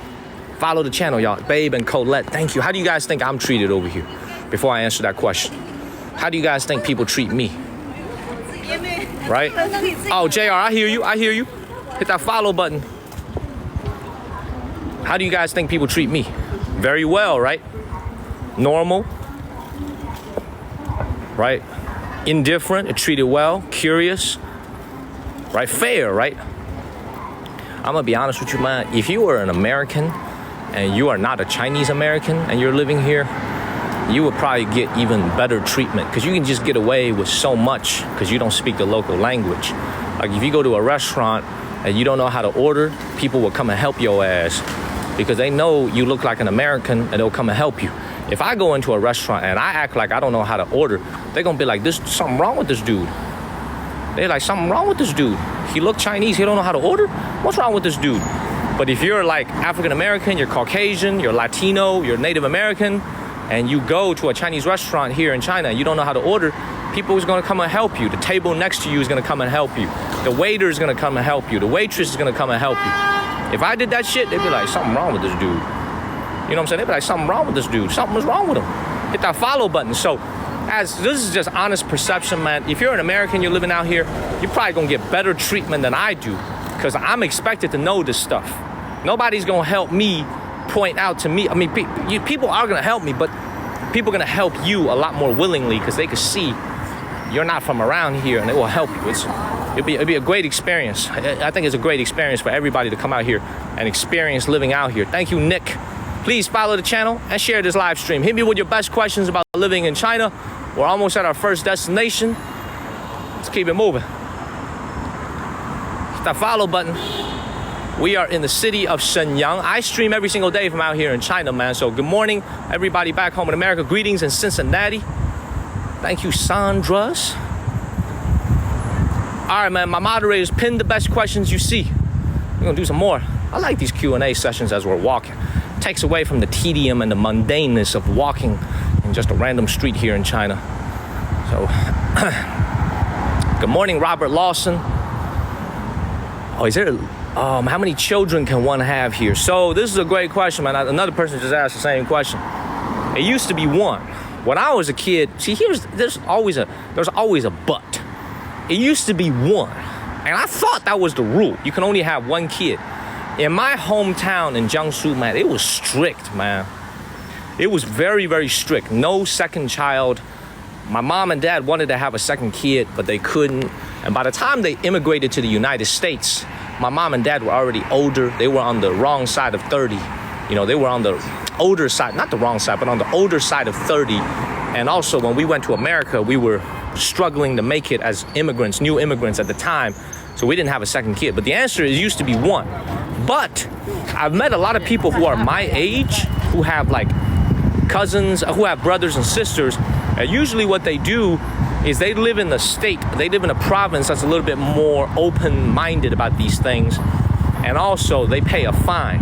Follow the channel, y'all. Babe and Colette, thank you. How do you guys think I'm treated over here? Before I answer that question, how do you guys think people treat me? Right? Oh, JR, I hear you. I hear you. Hit that follow button. How do you guys think people treat me? Very well, right? Normal. Right? Indifferent, treated well, curious, right? Fair, right? I'm gonna be honest with you, man. If you are an American and you are not a Chinese American and you're living here, you would probably get even better treatment because you can just get away with so much because you don't speak the local language. Like if you go to a restaurant and you don't know how to order, people will come and help your ass because they know you look like an American and they'll come and help you. If I go into a restaurant and I act like I don't know how to order, they're gonna be like, "There's something wrong with this dude." They're like, "Something wrong with this dude. He look Chinese, he don't know how to order? What's wrong with this dude?" But if you're like African American, you're Caucasian, you're Latino, you're Native American, and you go to a Chinese restaurant here in China, you don't know how to order, people is gonna come and help you. The table next to you is gonna come and help you. The waiter is gonna come and help you. The waitress is gonna come and help you. If I did that shit, they'd be like, "Something wrong with this dude." You know what I'm saying? They'd be like, "Something wrong with this dude. Something was wrong with him." Hit that follow button. So, as this is just honest perception, man. If you're an American, you're living out here, you're probably gonna get better treatment than I do, because I'm expected to know this stuff. Nobody's gonna help me point out to me. I mean, people are gonna help me, but people are gonna help you a lot more willingly because they can see you're not from around here, and it will help you. It'll be a great experience. I think it's a great experience for everybody to come out here and experience living out here. Thank you, Nick. Please follow the channel and share this live stream. Hit me with your best questions about living in China. We're almost at our first destination. Let's keep it moving. Hit that follow button. We are in the city of Shenyang. I stream every single day from out here in China, man. So good morning, everybody back home in America. Greetings in Cincinnati. Thank you, Sandras. All right, man, my moderators pinned the best questions you see. We're gonna do some more. I like these Q&A sessions as we're walking. It takes away from the tedium and the mundaneness of walking in just a random street here in China. So, good morning, Robert Lawson. Oh, is there, how many children can one have here? So this is a great question, man. Another person just asked the same question. It used to be one. When I was a kid, see, there's always a but. It used to be one. And I thought that was the rule. You can only have one kid. In my hometown in Jiangsu, man, it was strict, man. It was very, very strict. No second child. My mom and dad wanted to have a second kid, but they couldn't. And by the time they immigrated to the United States, my mom and dad were already older. They were on the wrong side of 30. You know, they were on the older side, not the wrong side, but on the older side of 30. And also, when we went to America, we were struggling to make it as immigrants, new immigrants at the time. So we didn't have a second kid. But the answer is used to be one. But I've met a lot of people who are my age, who have like cousins, who have brothers and sisters. And usually what they do is they live in the state, they live in a province that's a little bit more open-minded about these things. And also they pay a fine.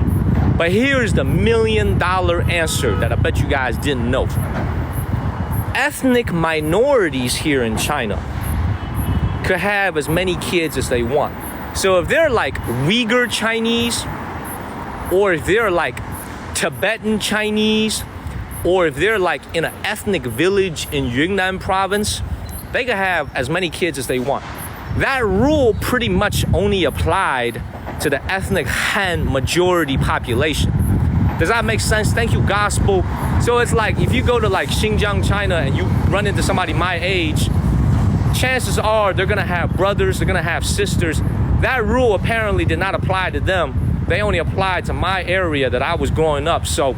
But here's the $1 million answer that I bet you guys didn't know. Ethnic minorities here in China could have as many kids as they want. So if they're like Uyghur Chinese, or if they're like Tibetan Chinese, or if they're like in an ethnic village in Yunnan province, they could have as many kids as they want. That rule pretty much only applied to the ethnic Han majority population. Does that make sense? Thank you, Gospel. So it's like if you go to like Xinjiang, China, and you run into somebody my age, chances are they're gonna have brothers, they're gonna have sisters. That rule apparently did not apply to them. They only applied to my area that I was growing up. So,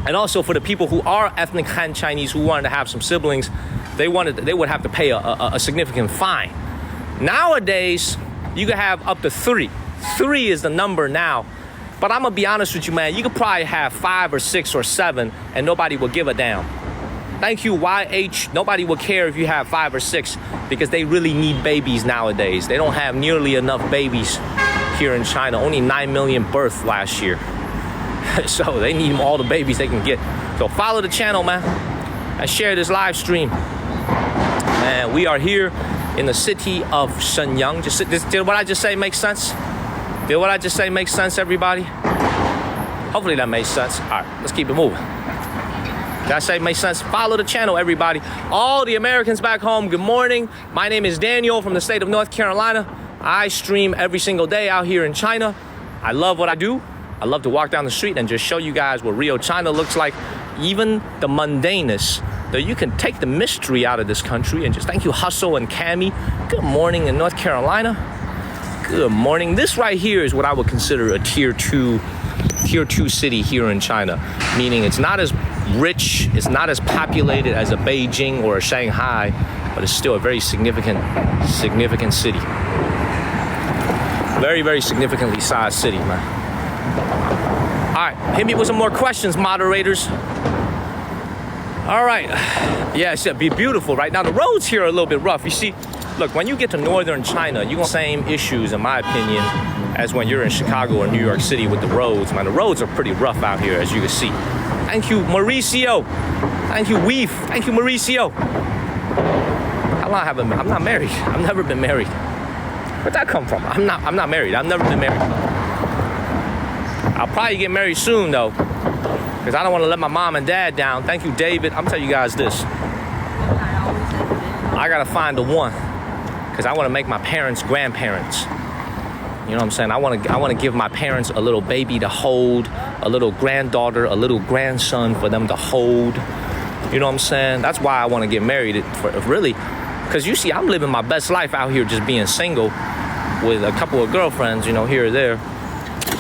and also for the people who are ethnic Han Chinese who wanted to have some siblings, they would have to pay a significant fine. Nowadays, you can have up to 3. 3 is the number now. But I'm gonna be honest with you, man, you could probably have 5 or 6 or 7 and nobody will give a damn. Thank you, YH. Nobody will care if you have 5 or 6 because they really need babies nowadays. They don't have nearly enough babies here in China. Only 9 million births last year. So they need all the babies they can get. So follow the channel, man, and share this live stream. And we are here in the city of Shenyang. Did what I just say make sense? Did what I just say make sense, everybody? Hopefully that made sense. All right, let's keep it moving. Did I say make sense? Follow the channel, everybody. All the Americans back home, good morning. My name is Daniel from the state of North Carolina. I stream every single day out here in China. I love what I do. I love to walk down the street and just show you guys what real China looks like. Even the mundaneness, that you can take the mystery out of this country and just thank you, Hustle and Cammy. Good morning in North Carolina. Good morning. This right here is what I would consider a tier 2 city here in China, meaning it's not as rich, it's not as populated as a Beijing or a Shanghai, but it's still a very significant city. Very, very significantly sized city, man. All right, hit me with some more questions, moderators. All right, yeah, it's be beautiful right now. The roads here are a little bit rough. You see, look, when you get to northern China, you got the same issues, in my opinion, as when you're in Chicago or New York City with the roads, man. The roads are pretty rough out here, as you can see. Thank you, Mauricio. Thank you, Weef. Thank you, Mauricio. How long have I been? I'm not married. I've never been married. Where'd that come from? I'm not married. I've never been married. I'll probably get married soon, though, because I don't want to let my mom and dad down. Thank you, David. I'm telling you guys this. I got to find the one, because I want to make my parents grandparents. You know what I'm saying? I want to give my parents a little baby to hold, a little granddaughter, a little grandson for them to hold. You know what I'm saying? That's why I want to get married, really. Because you see, I'm living my best life out here just being single with a couple of girlfriends, you know, here or there.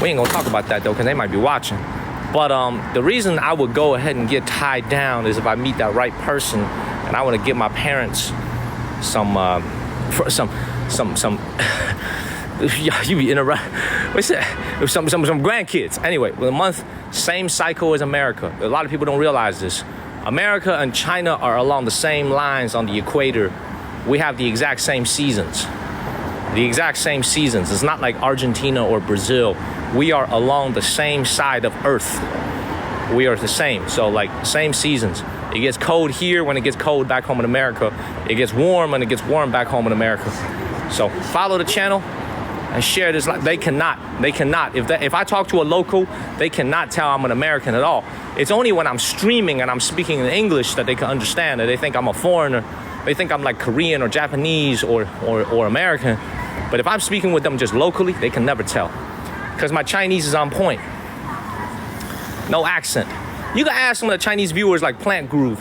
We ain't gonna talk about that though, because they might be watching. But the reason I would go ahead and get tied down is if I meet that right person and I want to give my parents some You be interrupting. What's that? Some grandkids. Anyway, with a month, same cycle as America. A lot of people don't realize this. America and China are along the same lines on the equator. We have the exact same seasons. The exact same seasons. It's not like Argentina or Brazil. We are along the same side of Earth. We are the same. So like same seasons. It gets cold here when it gets cold back home in America. It gets warm when it gets warm back home in America. So follow the channel and share this. They cannot. If I talk to a local, they cannot tell I'm an American at all. It's only when I'm streaming and I'm speaking in English that they can understand, that they think I'm a foreigner. They think I'm like Korean or Japanese or American. But if I'm speaking with them just locally, they can never tell. Because my Chinese is on point. No accent. You can ask some of the Chinese viewers like Plant Groove.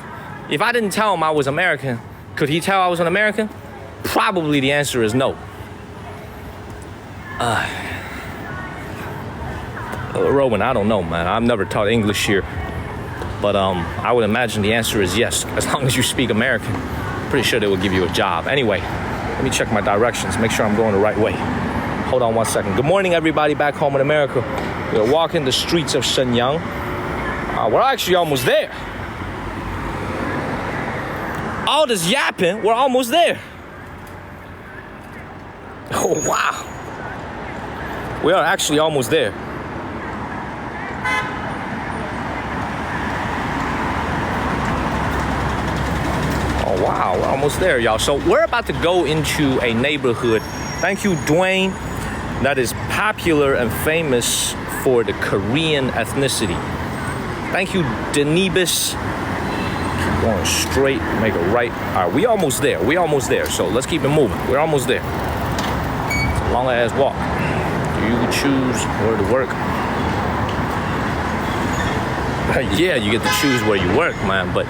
If I didn't tell him I was American, could he tell I was an American? Probably the answer is no. Rowan, I don't know, man. I've never taught English here. But I would imagine the answer is yes, as long as you speak American. Pretty sure they will give you a job. Anyway, let me check my directions, make sure I'm going the right way. Hold on one second. Good morning, everybody back home in America. We're walking the streets of Shenyang. We're actually almost there. All this yapping, we're almost there. Oh, wow. We are actually almost there. Oh, wow, we're almost there, y'all. So we're about to go into a neighborhood. Thank you, Dwayne. That is popular and famous for the Korean ethnicity. Thank you, Denibus. Keep going straight, make a right. All right, we almost there. So let's keep it moving. We're almost there. It's a long ass walk. You choose where to work. Yeah, you get to choose where you work, man. But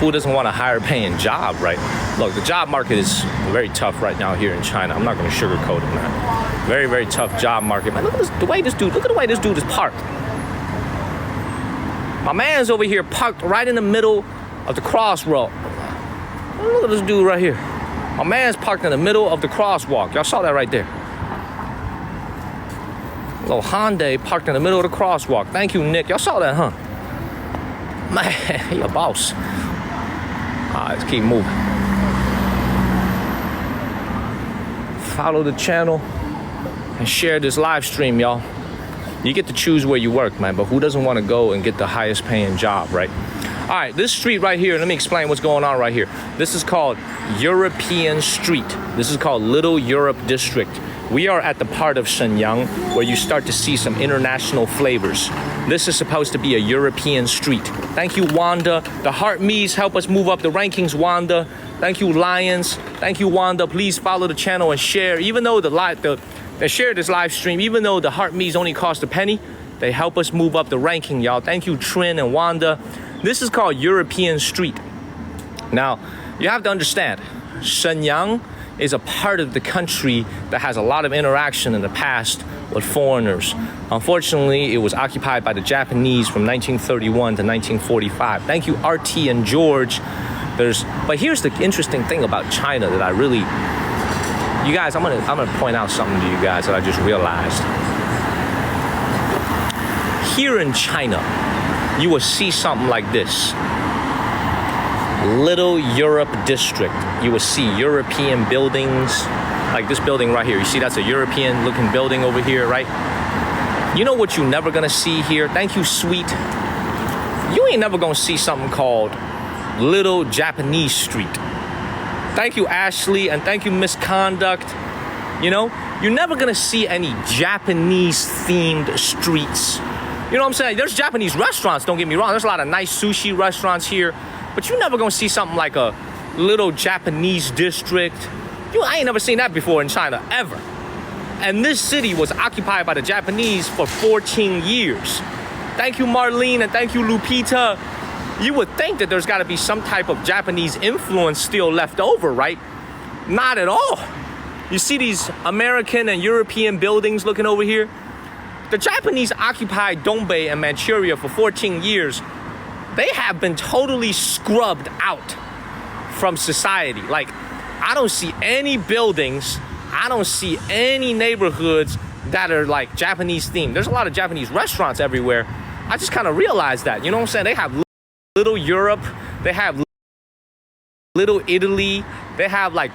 who doesn't want a higher paying job, right? Look, the job market is very tough right now here in China. I'm not going to sugarcoat it, man. Very, very tough job market, man. Look at the way this dude is parked. My man's over here parked right in the middle of the crossroad. Look at this dude right here. My man's parked in the middle of the crosswalk. Y'all saw that right there. Little Hyundai parked in the middle of the crosswalk. Thank you, Nick. Y'all saw that, huh? Man, he a boss. All right, let's keep moving. Follow the channel and share this live stream, y'all. You get to choose where you work, man, but who doesn't want to go and get the highest paying job, right? All right, this street right here, let me explain what's going on right here. This is called European Street. This is called Little Europe District. We are at the part of Shenyang where you start to see some international flavors. This is supposed to be a European street. Thank you, Wanda. The Heart Me's help us move up the rankings, Wanda. Thank you, Lions. Thank you, Wanda. Please follow the channel and share. Even though they share this live stream, even though the Heart Me's only cost a penny, they help us move up the ranking, y'all. Thank you, Trin and Wanda. This is called European Street. Now, you have to understand, Shenyang is a part of the country that has a lot of interaction in the past with foreigners. Unfortunately, it was occupied by the Japanese from 1931 to 1945. Thank you, RT and George. But here's the interesting thing about China that I really, you guys, I'm gonna point out something to you guys that I just realized. Here in China, you will see something like this. Little Europe District. You will see European buildings, like this building right here. You see that's a European looking building over here, right? You know what you're never gonna see here? Thank you, Sweet. You ain't never gonna see something called Little Japanese Street. Thank you, Ashley, and thank you, Misconduct. You know, you're never gonna see any Japanese themed streets. You know what I'm saying? There's Japanese restaurants, don't get me wrong. There's a lot of nice sushi restaurants here, but you're never gonna see something like a little Japanese district. I ain't never seen that before in China, ever. And this city was occupied by the Japanese for 14 years. Thank you, Marlene, and thank you, Lupita. You would think that there's gotta be some type of Japanese influence still left over, right? Not at all. You see these American and European buildings looking over here? The Japanese occupied Dongbei and Manchuria for 14 years. They have been totally scrubbed out from society. Like, I don't see any buildings I don't see any neighborhoods that are like Japanese themed. There's a lot of Japanese restaurants everywhere. I just kind of realized that, you know what I'm saying? They have little Europe, they have little Italy, they have like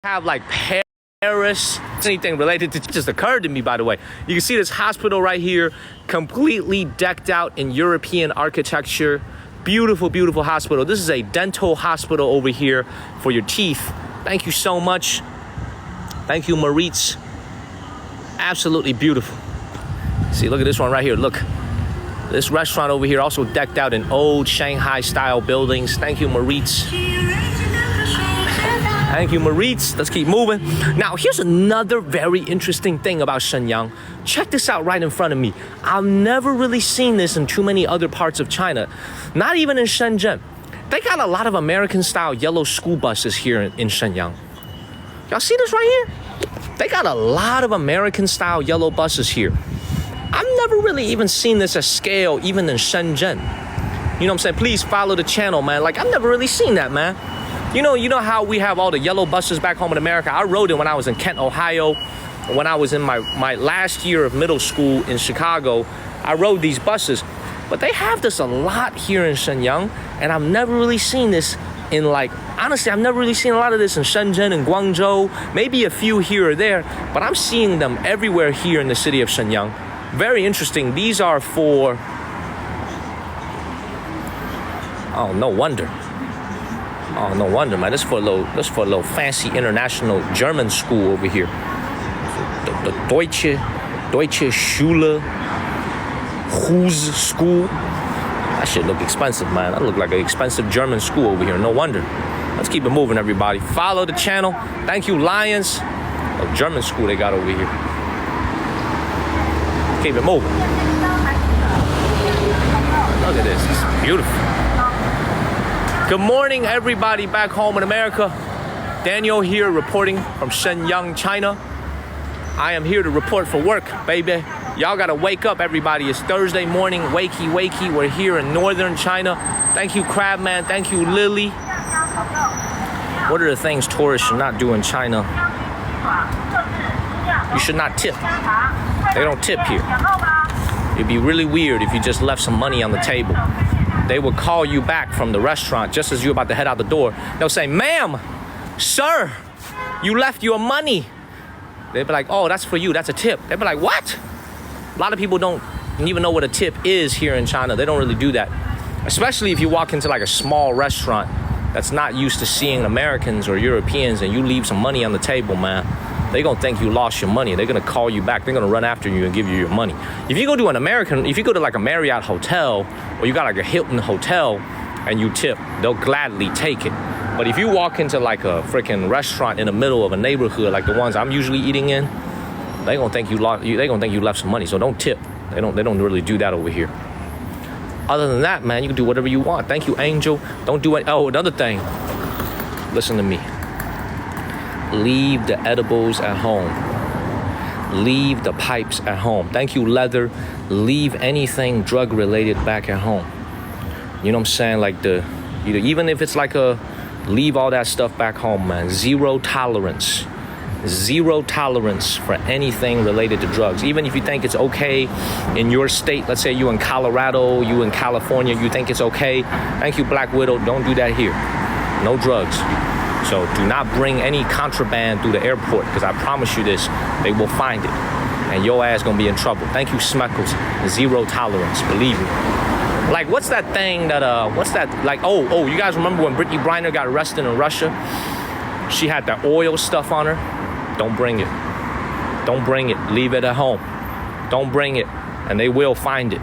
Paris. Anything related to just occurred to me, by the way. You can see this hospital right here, completely decked out in European architecture. Beautiful, beautiful hospital. This is a dental hospital over here for your teeth. Thank you so much. Thank you, Maritz. Absolutely beautiful. See, look at this one right here. Look. This restaurant over here also decked out in old Shanghai style buildings. Thank you, Maritz. Thank you, Maritz. Let's keep moving. Now, here's another very interesting thing about Shenyang. Check this out right in front of me. I've never really seen this in too many other parts of China. Not even in Shenzhen. They got a lot of American style yellow school buses here in Shenyang. Y'all see this right here? They got a lot of American style yellow buses here. I've never really even seen this at scale, even in Shenzhen. You know what I'm saying? Please follow the channel, man. Like, I've never really seen that, man. You know how we have all the yellow buses back home in America? I rode it when I was in Kent, Ohio. When I was in my last year of middle school in Chicago, I rode these buses. But they have this a lot here in Shenyang, and I've never really seen this in honestly, I've never really seen a lot of this in Shenzhen and Guangzhou, maybe a few here or there, but I'm seeing them everywhere here in the city of Shenyang. Very interesting. These are for, oh, no wonder. Oh, no wonder, man. This for a little fancy international German school over here. The Deutsche Schule Hus School. That shit look expensive, man. That look like an expensive German school over here. No wonder. Let's keep it moving, everybody. Follow the channel. Thank you, Lions. A German school they got over here. Keep it moving. Look at this. It's beautiful. Good morning, everybody back home in America. Daniel here reporting from Shenyang, China. I am here to report for work, baby. Y'all gotta wake up, everybody. It's Thursday morning. Wakey, wakey. We're here in northern China. Thank you, Crabman. Thank you, Lily. What are the things tourists should not do in China? You should not tip. They don't tip here. It'd be really weird if you just left some money on the table. They would call you back from the restaurant just as you're about to head out the door. They'll say, ma'am, sir, you left your money. They'd be like, oh, that's for you. That's a tip. They'd be like, what? A lot of people don't even know what a tip is here in China. They don't really do that. Especially if you walk into like a small restaurant that's not used to seeing Americans or Europeans and you leave some money on the table, man. They're gonna think you lost your money. They're gonna call you back. They're gonna run after you and give you your money. If you go to if you go to like a Marriott hotel or you got like a Hilton hotel and you tip, they'll gladly take it. But if you walk into like a freaking restaurant in the middle of a neighborhood like the ones I'm usually eating in, they're gonna think you left some money. So don't tip. They don't really do that over here. Other than that, man, you can do whatever you want. Thank you, Angel. Don't do it. Oh, another thing. Listen to me. Leave the edibles at home. Leave the pipes at home. Thank you, Leather. Leave anything drug related back at home. You know what I'm saying? Like even if it's like leave all that stuff back home, man. Zero tolerance. Zero tolerance for anything related to drugs. Even if you think it's okay in your state, let's say you in Colorado, you in California, you think it's okay. Thank you, Black Widow. Don't do that here. No drugs. So do not bring any contraband through the airport, because I promise you this, they will find it. And your ass gonna be in trouble. Thank you, Smeckles. Zero tolerance, believe me. Like, what's that thing that, oh, you guys remember when Brittany Griner got arrested in Russia? She had that oil stuff on her. Don't bring it. Don't bring it. Leave it at home. Don't bring it, and they will find it.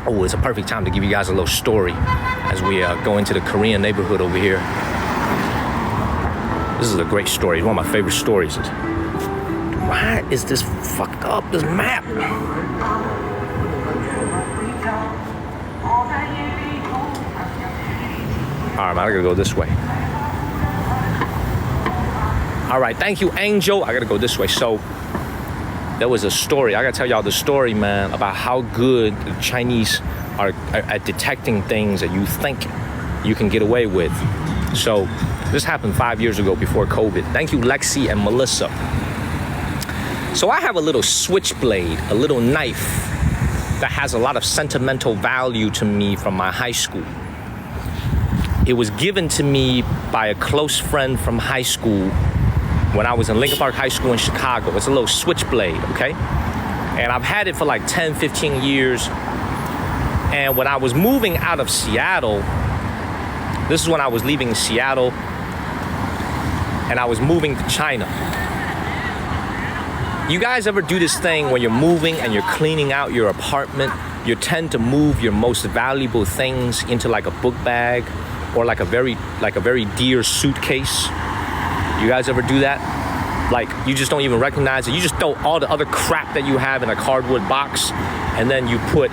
Oh, it's a perfect time to give you guys a little story as we go into the Korean neighborhood over here. This is a great story. It's one of my favorite stories. Why is this fucked up, this map? All right, man, I gotta go this way. All right, thank you, Angel. I gotta go this way. So there was a story. I gotta tell y'all the story, man, about how good the Chinese are at detecting things that you think you can get away with. So This happened 5 years ago before COVID. Thank you, Lexi and Melissa. So I have a little switchblade, a little knife that has a lot of sentimental value to me from my high school. It was given to me by a close friend from high school when I was in Lincoln Park High School in Chicago. It's a little switchblade, okay? And I've had it for like 10, 15 years. And when I was moving out of Seattle, this is when I was leaving Seattle and I was moving to China. You guys ever do this thing when you're moving and you're cleaning out your apartment? You tend to move your most valuable things into like a book bag or like a very dear suitcase. You guys ever do that? Like you just don't even recognize it. You just throw all the other crap that you have in a cardboard box, and then you put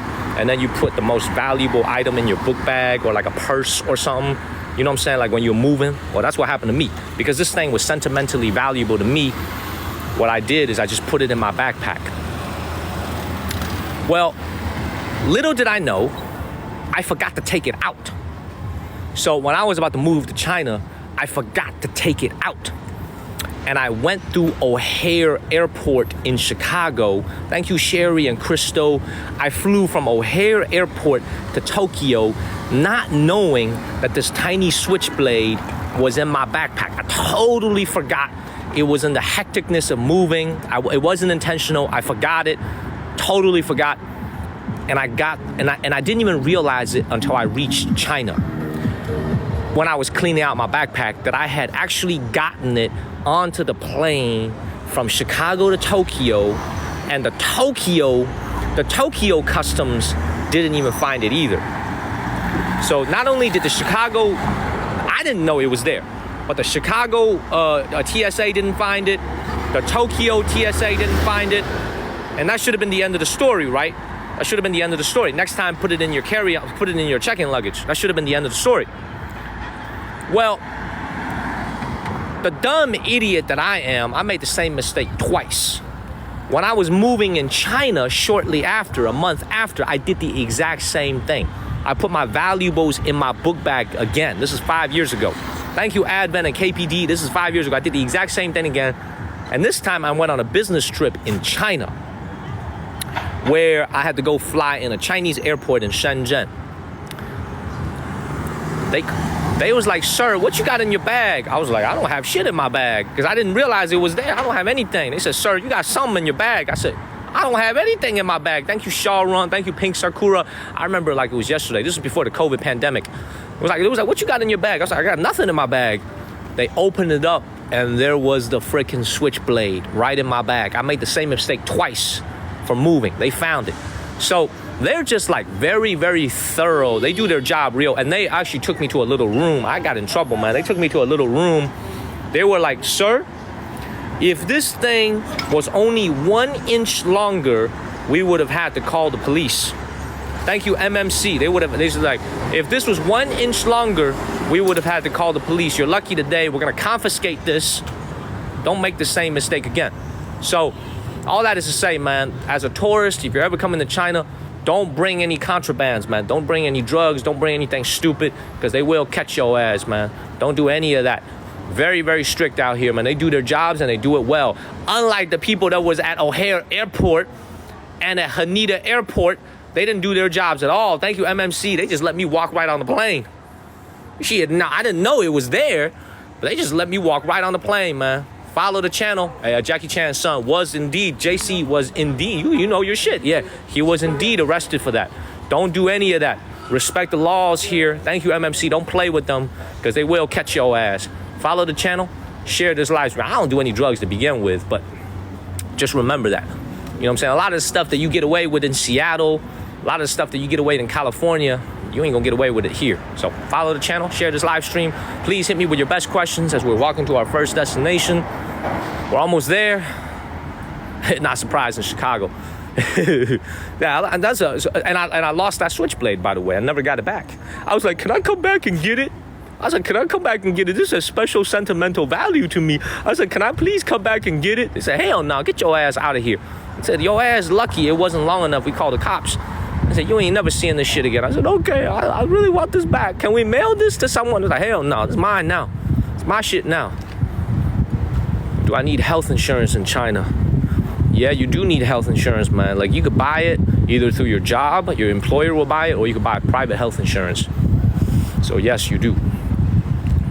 the most valuable item in your book bag or like a purse or something. You know what I'm saying? Like when you're moving. Well, that's what happened to me. Because this thing was sentimentally valuable to me, what I did is I just put it in my backpack. Well, little did I know, I forgot to take it out. So when I was about to move to China, I forgot to take it out. And I went through O'Hare Airport in Chicago. Thank you, Sherry and Christo. I flew from O'Hare Airport to Tokyo, not knowing that this tiny switchblade was in my backpack. I totally forgot. It was in the hecticness of moving. It wasn't intentional. I forgot it, totally forgot. And I didn't even realize it until I reached China. When I was cleaning out my backpack, that I had actually gotten it onto the plane from Chicago to Tokyo, and the Tokyo customs didn't even find it either. So not only did the Chicago, I didn't know it was there, but the Chicago TSA didn't find it, the Tokyo TSA didn't find it, and that should have been the end of the story, right? That should have been the end of the story. Next time, put it in your carry-on, put it in your check-in luggage. That should have been the end of the story. Well, the dumb idiot that I am, I made the same mistake twice. When I was moving in China shortly after, a month after, I did the exact same thing. I put my valuables in my book bag again. This is 5 years ago. Thank you, Advent and KPD. This is 5 years ago. I did the exact same thing again. And this time I went on a business trip in China where I had to go fly in a Chinese airport in Shenyang. They was like, sir, what you got in your bag? I was like, I don't have shit in my bag, because I didn't realize it was there. I don't have anything. They said, sir, you got something in your bag. I said, I don't have anything in my bag. Thank you, Shaw Run. Thank you, Pink Sakura. I remember like it was yesterday. This was before the COVID pandemic. It was like, what you got in your bag? I was like, I got nothing in my bag. They opened it up, and there was the freaking switchblade right in my bag. I made the same mistake twice for moving. They found it. So they're just like very, very thorough. They do their job real. And they actually took me to a little room. I got in trouble, man. They took me to a little room. They were like, sir, if this thing was only 1 inch longer, we would have had to call the police. Thank you, MMC. They said like, if this was 1 inch longer, we would have had to call the police. You're lucky today. We're gonna confiscate this. Don't make the same mistake again. So all that is to say, man, as a tourist, if you're ever coming to China, don't bring any contrabands, man. Don't bring any drugs. Don't bring anything stupid, because they will catch your ass, man. Don't do any of that. Very, very strict out here, man. They do their jobs and they do it well. Unlike the people that was at O'Hare Airport and at Haneda Airport, they didn't do their jobs at all. Thank you, MMC. They just let me walk right on the plane. I didn't know it was there, but they just let me walk right on the plane, man. Follow the channel. Jackie Chan's son was indeed, JC was indeed, you know your shit. Yeah, he was indeed arrested for that. Don't do any of that. Respect the laws here. Thank you, MMC. Don't play with them, because they will catch your ass. Follow the channel. Share this live stream. I don't do any drugs to begin with, but just remember that. You know what I'm saying? A lot of the stuff that you get away with in Seattle, a lot of the stuff that you get away with in California, you ain't gonna get away with it here. So follow the channel, share this live stream. Please hit me with your best questions as we're walking to our first destination. We're almost there. Not surprised in Chicago. Yeah, and I lost that switchblade, by the way. I never got it back. I was like, can I come back and get it? I was like, can I come back and get it? This is a special sentimental value to me. I was like, can I please come back and get it? They said, hell no, get your ass out of here. I said, your ass lucky it wasn't long enough. We called the cops. I said, you ain't never seeing this shit again. I said, okay, I really want this back. Can we mail this to someone? They're like, hell no, it's mine now. It's my shit now. Do I need health insurance in China? Yeah, you do need health insurance, man. Like, you could buy it either through your job, your employer will buy it, or you could buy private health insurance. So yes, you do.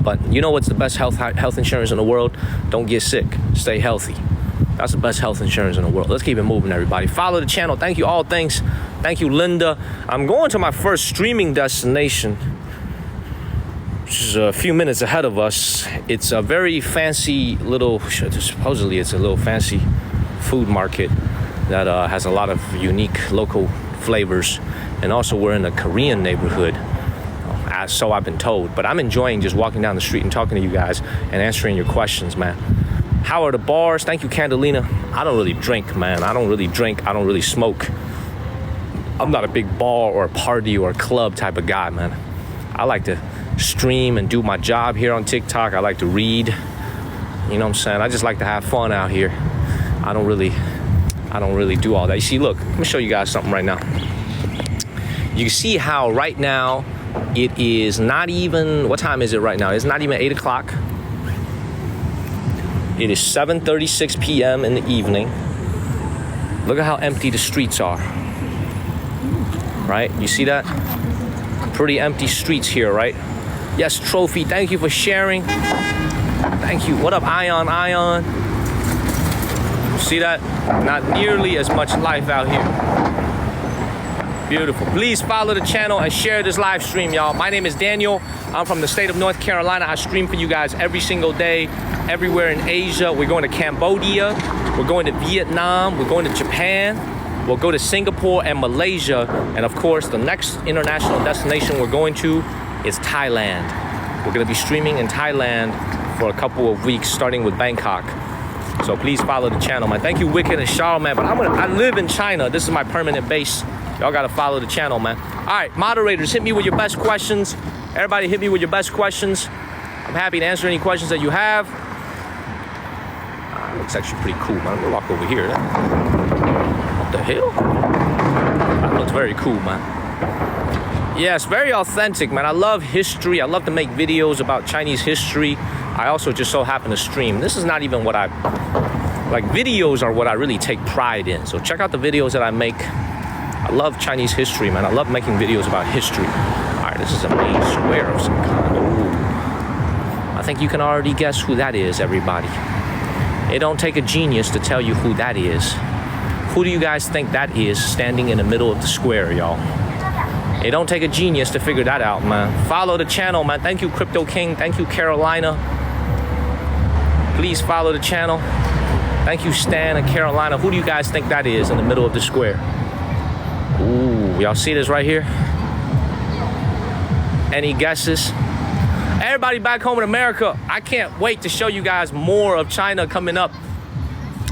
But you know what's the best health insurance in the world? Don't get sick. Stay healthy. That's the best health insurance in the world. Let's keep it moving, everybody. Follow the channel. Thank you, all things. Thank you, Linda. I'm going to my first streaming destination, which is a few minutes ahead of us. It's a very fancy little, supposedly it's a little fancy food market that has a lot of unique local flavors. And also we're in a Korean neighborhood, so I've been told. But I'm enjoying just walking down the street and talking to you guys and answering your questions, man. How are the bars? Thank you, Candelina. I don't really drink, man. I don't really drink. I don't really smoke. I'm not a big bar or a party or a club type of guy, man. I like to stream and do my job here on TikTok. I like to read. You know what I'm saying? I just like to have fun out here. I don't really do all that. You see, look, let me show you guys something right now. You can see how right now it is not even, what time is it right now? It's not even 8 o'clock. It is 7:36 p.m. in the evening. Look at how empty the streets are. Right? You see that? Pretty empty streets here, right? Yes, Trophy, thank you for sharing. Thank you. What up, Ion? See that? Not nearly as much life out here. Beautiful. Please follow the channel and share this live stream, y'all. My name is Daniel. I'm from the state of North Carolina. I stream for you guys every single day, everywhere in Asia. We're going to Cambodia. We're going to Vietnam. We're going to Japan. We'll go to Singapore and Malaysia. And of course, the next international destination we're going to is Thailand. We're going to be streaming in Thailand for a couple of weeks, starting with Bangkok. So please follow the channel, man. Thank you, Wicked and Charlemagne. But I live in China. This is my permanent base. Y'all got to follow the channel, man. All right, moderators, hit me with your best questions. Everybody hit me with your best questions. I'm happy to answer any questions that you have. Looks actually pretty cool, man. We'll walk over here. What the hell? That looks very cool, man. Yes, very authentic, man. I love history. I love to make videos about Chinese history. I also just so happen to stream. This is not even what I... Like, videos are what I really take pride in. So check out the videos that I make. I love Chinese history, man. I love making videos about history. All right, this is a main square of some kind. Ooh. I think you can already guess who that is, everybody. It don't take a genius to tell you who that is. Who do you guys think that is standing in the middle of the square, y'all? It don't take a genius to figure that out, man. Follow the channel, man. Thank you, Crypto King. Thank you, Carolina. Please follow the channel. Thank you, Stan and Carolina. Who do you guys think that is in the middle of the square? Ooh, y'all see this right here? Any guesses? Everybody back home in America, I can't wait to show you guys more of China coming up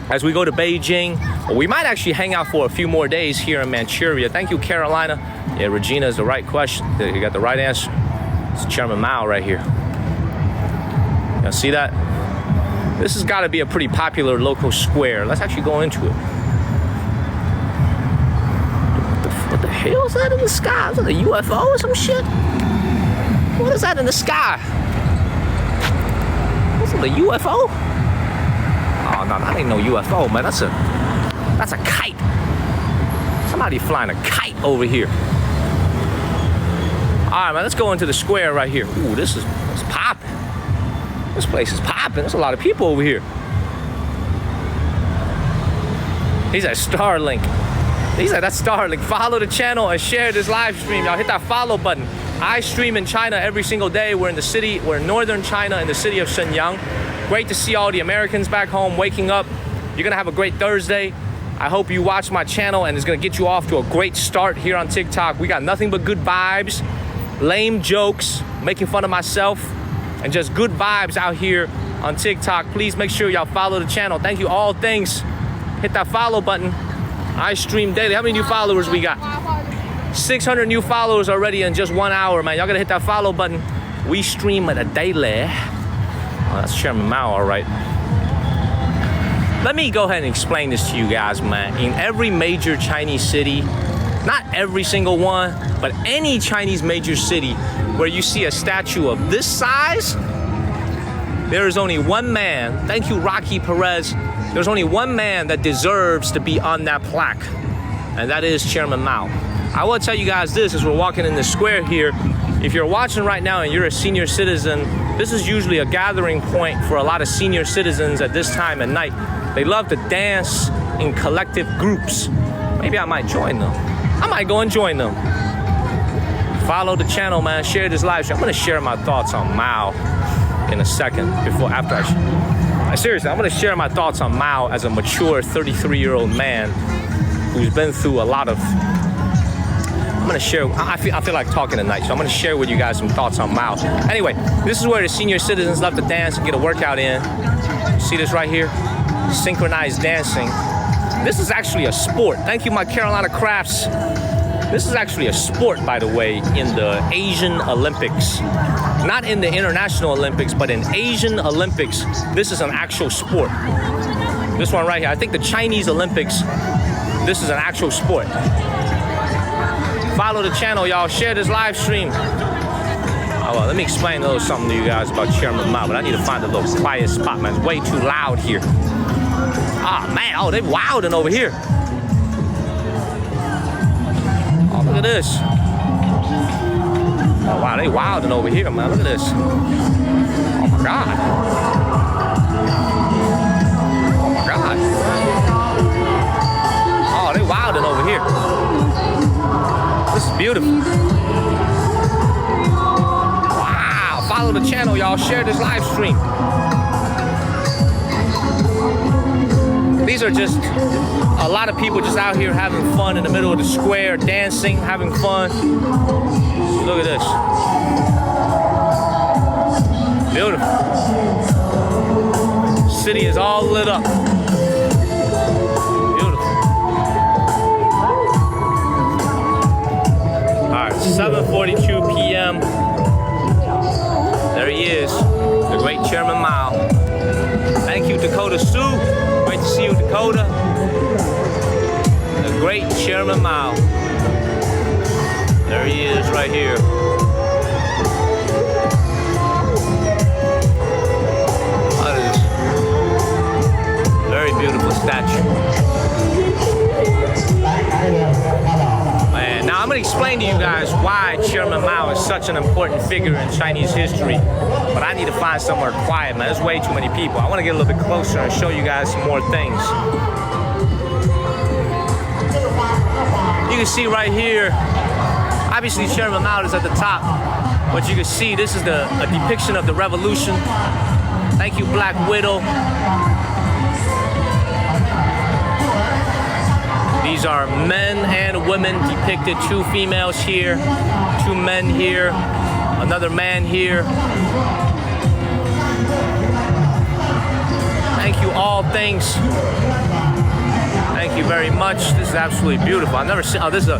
as we go to Beijing. We might actually hang out for a few more days here in Manchuria. Thank you, Carolina. Yeah, Regina is the right question. You got the right answer. It's Chairman Mao right here. Y'all see that? This has got to be a pretty popular local square. Let's actually go into it. What the hell is that in the sky? Is that a UFO or some shit? What is that in the sky? What's it, a UFO? Oh, no, that ain't no UFO, man. That's a kite. Somebody flying a kite over here. All right, man, let's go into the square right here. Ooh, it's popping. This place is popping. There's a lot of people over here. He's at Starlink. That's Starlink. Follow the channel and share this live stream. Y'all hit that follow button. I stream in China every single day. We're in northern China in the city of Shenyang. Great to see all the Americans back home waking up. You're gonna have a great Thursday. I hope you watch my channel and it's gonna get you off to a great start here on TikTok. We got nothing but good vibes, lame jokes, making fun of myself, and just good vibes out here on TikTok. Please make sure y'all follow the channel. Thank you, all things. Hit that follow button. I stream daily. How many new followers we got? 600 new followers already in just 1 hour, man. Y'all gotta hit that follow button. We stream at a daily. Oh, that's Chairman Mao, all right. Let me go ahead and explain this to you guys, man. In every major Chinese city, not every single one, but any Chinese major city where you see a statue of this size, there is only one man, thank you Rocky Perez, there's only one man that deserves to be on that plaque, and that is Chairman Mao. I will tell you guys this as we're walking in the square here. If you're watching right now and you're a senior citizen, this is usually a gathering point for a lot of senior citizens at this time at night. They love to dance in collective groups. Maybe I might join them. I might go and join them. Follow the channel, man. Share this live stream. I'm gonna share my thoughts on Mao in a second. Seriously, I'm gonna share my thoughts on Mao as a mature 33-year-old man who's been through a lot of. I'm gonna share. I feel like talking tonight, so I'm gonna share with you guys some thoughts on Mao. Anyway, this is where the senior citizens love to dance and get a workout in. See this right here? Synchronized dancing. This is actually a sport. Thank you, my Carolina Crafts. This is actually a sport, by the way, in the Asian Olympics. Not in the International Olympics, but in Asian Olympics, this is an actual sport. This one right here. I think the Chinese Olympics, this is an actual sport. Follow the channel, y'all. Share this live stream. Oh, well, let me explain a little something to you guys about Chairman Mao, but I need to find a little quiet spot, man. It's way too loud here. Ah, man. Oh, they wilding over here. Oh, look at this. Oh, wow, they wilding over here, man. Look at this. Oh, my God. Oh, my God. Oh, they wilding over here. This is beautiful. Wow, follow the channel, y'all. Share this live stream. These are just a lot of people just out here having fun in the middle of the square, dancing, having fun. Look at this. Beautiful. City is all lit up. 7:42 p.m. There he is, the great Chairman Mao. Thank you, Dakota Sue. Great to see you, Dakota. The great Chairman Mao. There he is right here. That is a very beautiful statue. Now I'm going to explain to you guys why Chairman Mao is such an important figure in Chinese history. But I need to find somewhere quiet, man. There's way too many people. I want to get a little bit closer and show you guys some more things. You can see right here, obviously Chairman Mao is at the top. But you can see this is a depiction of the revolution. Thank you, Black Widow. These are men and women depicted, 2 females here, 2 men here, another man here. Thank you, all things. Thank you very much. This is absolutely beautiful. I've never seen, oh, this is a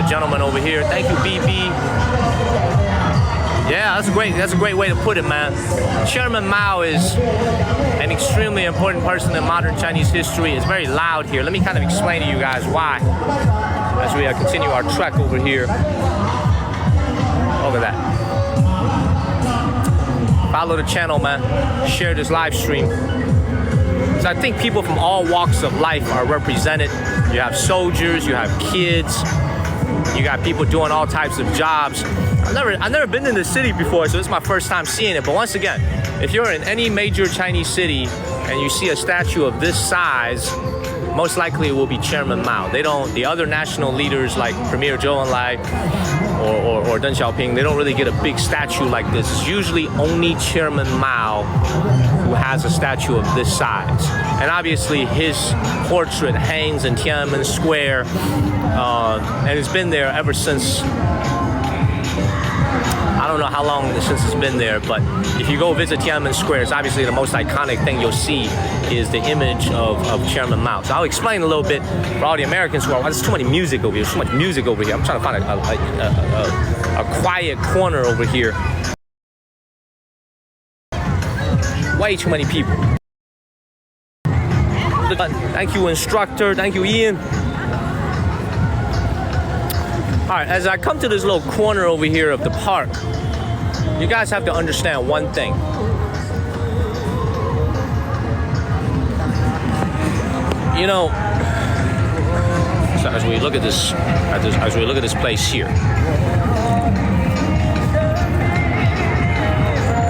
gentleman over here. Thank you, BB. Yeah, that's a great way to put it, man. Chairman Mao is an extremely important person in modern Chinese history. It's very loud here. Let me kind of explain to you guys why as we continue our trek over here. Look at that. Follow the channel, man. Share this live stream. So I think people from all walks of life are represented. You have soldiers, you have kids, you got people doing all types of jobs. I've never been in the city before, so this is my first time seeing it. But once again, if you're in any major Chinese city and you see a statue of this size, most likely it will be Chairman Mao. The other national leaders like Premier Zhou Enlai or Deng Xiaoping, they don't really get a big statue like this. It's usually only Chairman Mao who has a statue of this size. And obviously his portrait hangs in Tiananmen Square, and it's been there ever since. I don't know how long since it's been there, but if you go visit Tiananmen Square, it's obviously the most iconic thing you'll see is the image of Chairman Mao. So I'll explain a little bit for all the Americans who are, there's too much music over here, so much music over here. I'm trying to find a quiet corner over here. Way too many people. Thank you, instructor. Thank you, Ian. All right, as I come to this little corner over here of the park, You guys have to understand one thing. You know, so as we look at this place here,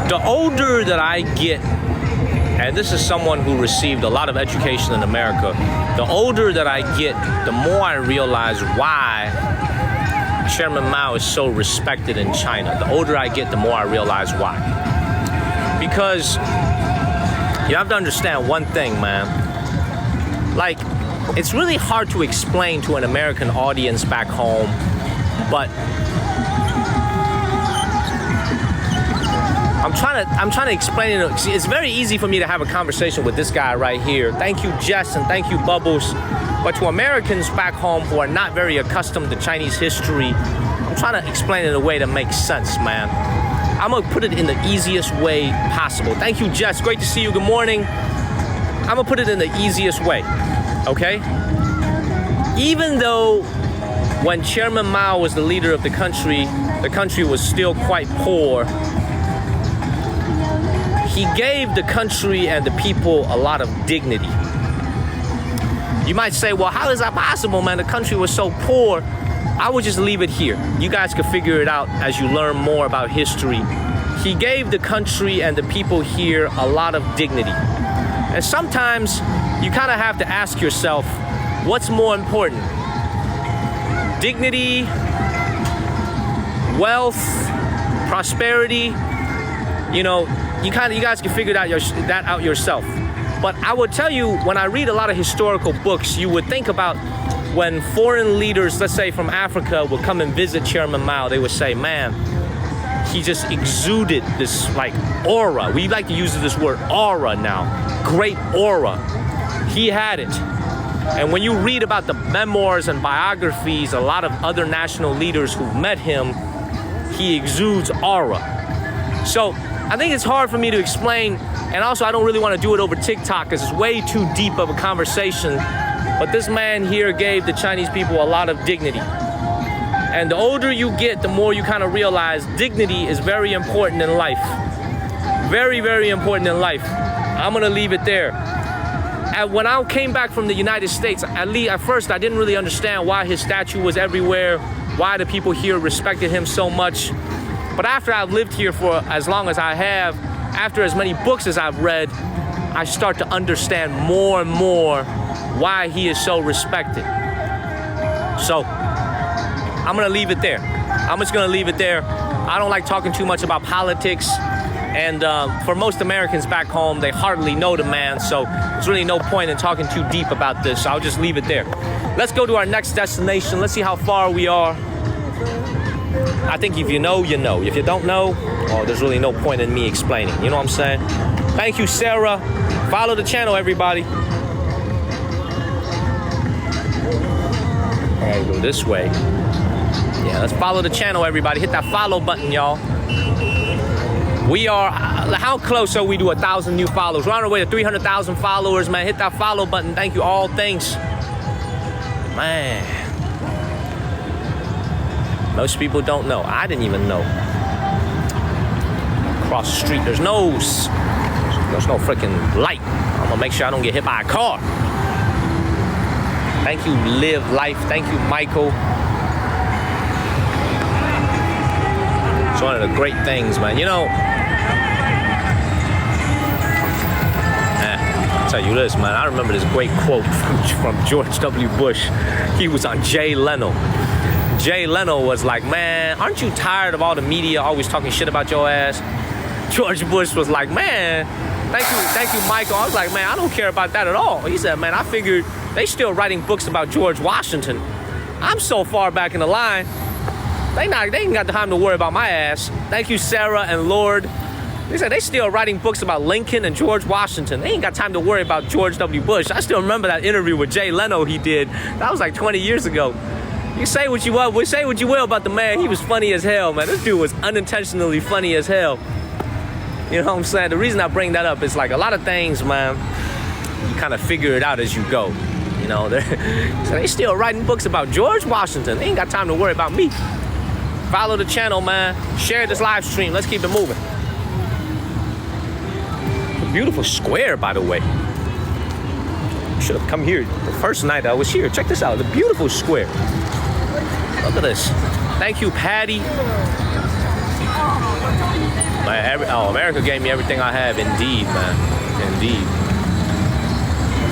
the older that I get, and this is someone who received a lot of education in America, the older that I get, the more I realize why Chairman Mao is so respected in China. The older I get, the more I realize why. Because you have to understand one thing, man. Like, it's really hard to explain to an American audience back home, but I'm trying to explain it. See, it's very easy for me to have a conversation with this guy right here. Thank you, Jess, and thank you, Bubbles. But to Americans back home who are not very accustomed to Chinese history, I'm trying to explain it in a way that makes sense, man. I'm gonna put it in the easiest way possible. Thank you, Jess. Great to see you. Good morning. I'm gonna put it in the easiest way, okay? Even though when Chairman Mao was the leader of the country was still quite poor, he gave the country and the people a lot of dignity. You might say, well, how is that possible, man? The country was so poor. I would just leave it here. You guys can figure it out as you learn more about history. He gave the country and the people here a lot of dignity. And sometimes you kind of have to ask yourself, what's more important? Dignity, wealth, prosperity. You know, you guys can figure that out yourself. But I would tell you, when I read a lot of historical books, you would think about when foreign leaders, let's say from Africa, would come and visit Chairman Mao, they would say, man, he just exuded this like aura. We like to use this word aura now. Great aura. He had it. And when you read about the memoirs and biographies, a lot of other national leaders who met him, he exudes aura. So I think it's hard for me to explain, and also I don't really want to do it over TikTok because it's way too deep of a conversation. But this man here gave the Chinese people a lot of dignity. And the older you get, the more you kind of realize dignity is very important in life. Very, very important in life. I'm gonna leave it there. And when I came back from the United States, at first I didn't really understand why his statue was everywhere, why the people here respected him so much. But after I've lived here for as long as I have, after as many books as I've read, I start to understand more and more why he is so respected. So I'm gonna leave it there. I'm just gonna leave it there. I don't like talking too much about politics. And for most Americans back home, they hardly know the man. So there's really no point in talking too deep about this. So I'll just leave it there. Let's go to our next destination. Let's see how far we are. I think if you know, you know. If you don't know, well, there's really no point in me explaining. You know what I'm saying? Thank you, Sarah. Follow the channel, everybody. I gotta go this way. Yeah, let's follow the channel, everybody. Hit that follow button, y'all. We are, how close are we to 1,000 new followers? We're on our way to 300,000 followers, man. Hit that follow button. Thank you all. Thanks. Man. Most people don't know. I didn't even know. Across the street, there's no freaking light. I'm gonna make sure I don't get hit by a car. Thank you, Live Life. Thank you, Michael. It's one of the great things, man. You know, I'll tell you this, man. I remember this great quote from George W. Bush. He was on Jay Leno. Jay Leno was like, man, aren't you tired of all the media always talking shit about your ass? George Bush was like, man, thank you, Michael. I was like, man, I don't care about that at all. He said, man, I figured they still writing books about George Washington. I'm so far back in the line. They ain't got time to worry about my ass. Thank you, Sarah and Lord. They said they still writing books about Lincoln and George Washington. They ain't got time to worry about George W. Bush. I still remember that interview with Jay Leno he did. That was like 20 years ago. You say what you will, say what you will about the man. He was funny as hell, man. This dude was unintentionally funny as hell. You know what I'm saying? The reason I bring that up is like a lot of things, man, you kind of figure it out as you go. You know, so they still writing books about George Washington. They ain't got time to worry about me. Follow the channel, man. Share this live stream. Let's keep it moving. Beautiful square, by the way. Should have come here the first night I was here. Check this out, the beautiful square. Look at this. Thank you, Patty. America gave me everything I have. Indeed, man. Indeed.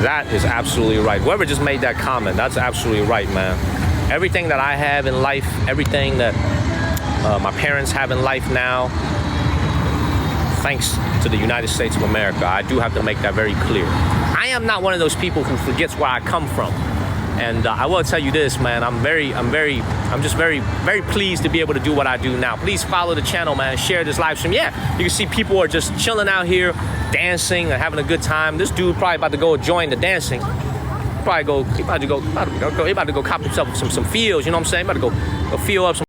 That is absolutely right. Whoever just made that comment, that's absolutely right, man. Everything that I have in life, everything that my parents have in life now, thanks to the United States of America. I do have to make that very clear. I am not one of those people who forgets where I come from. And I will tell you this, man, I'm just very pleased to be able to do what I do now. Please follow the channel, man. Share this live stream. Yeah, you can see people are just chilling out here, dancing and having a good time. This dude probably about to go join the dancing. He about to go cop himself some feels, you know what I'm saying? He about to go feel up some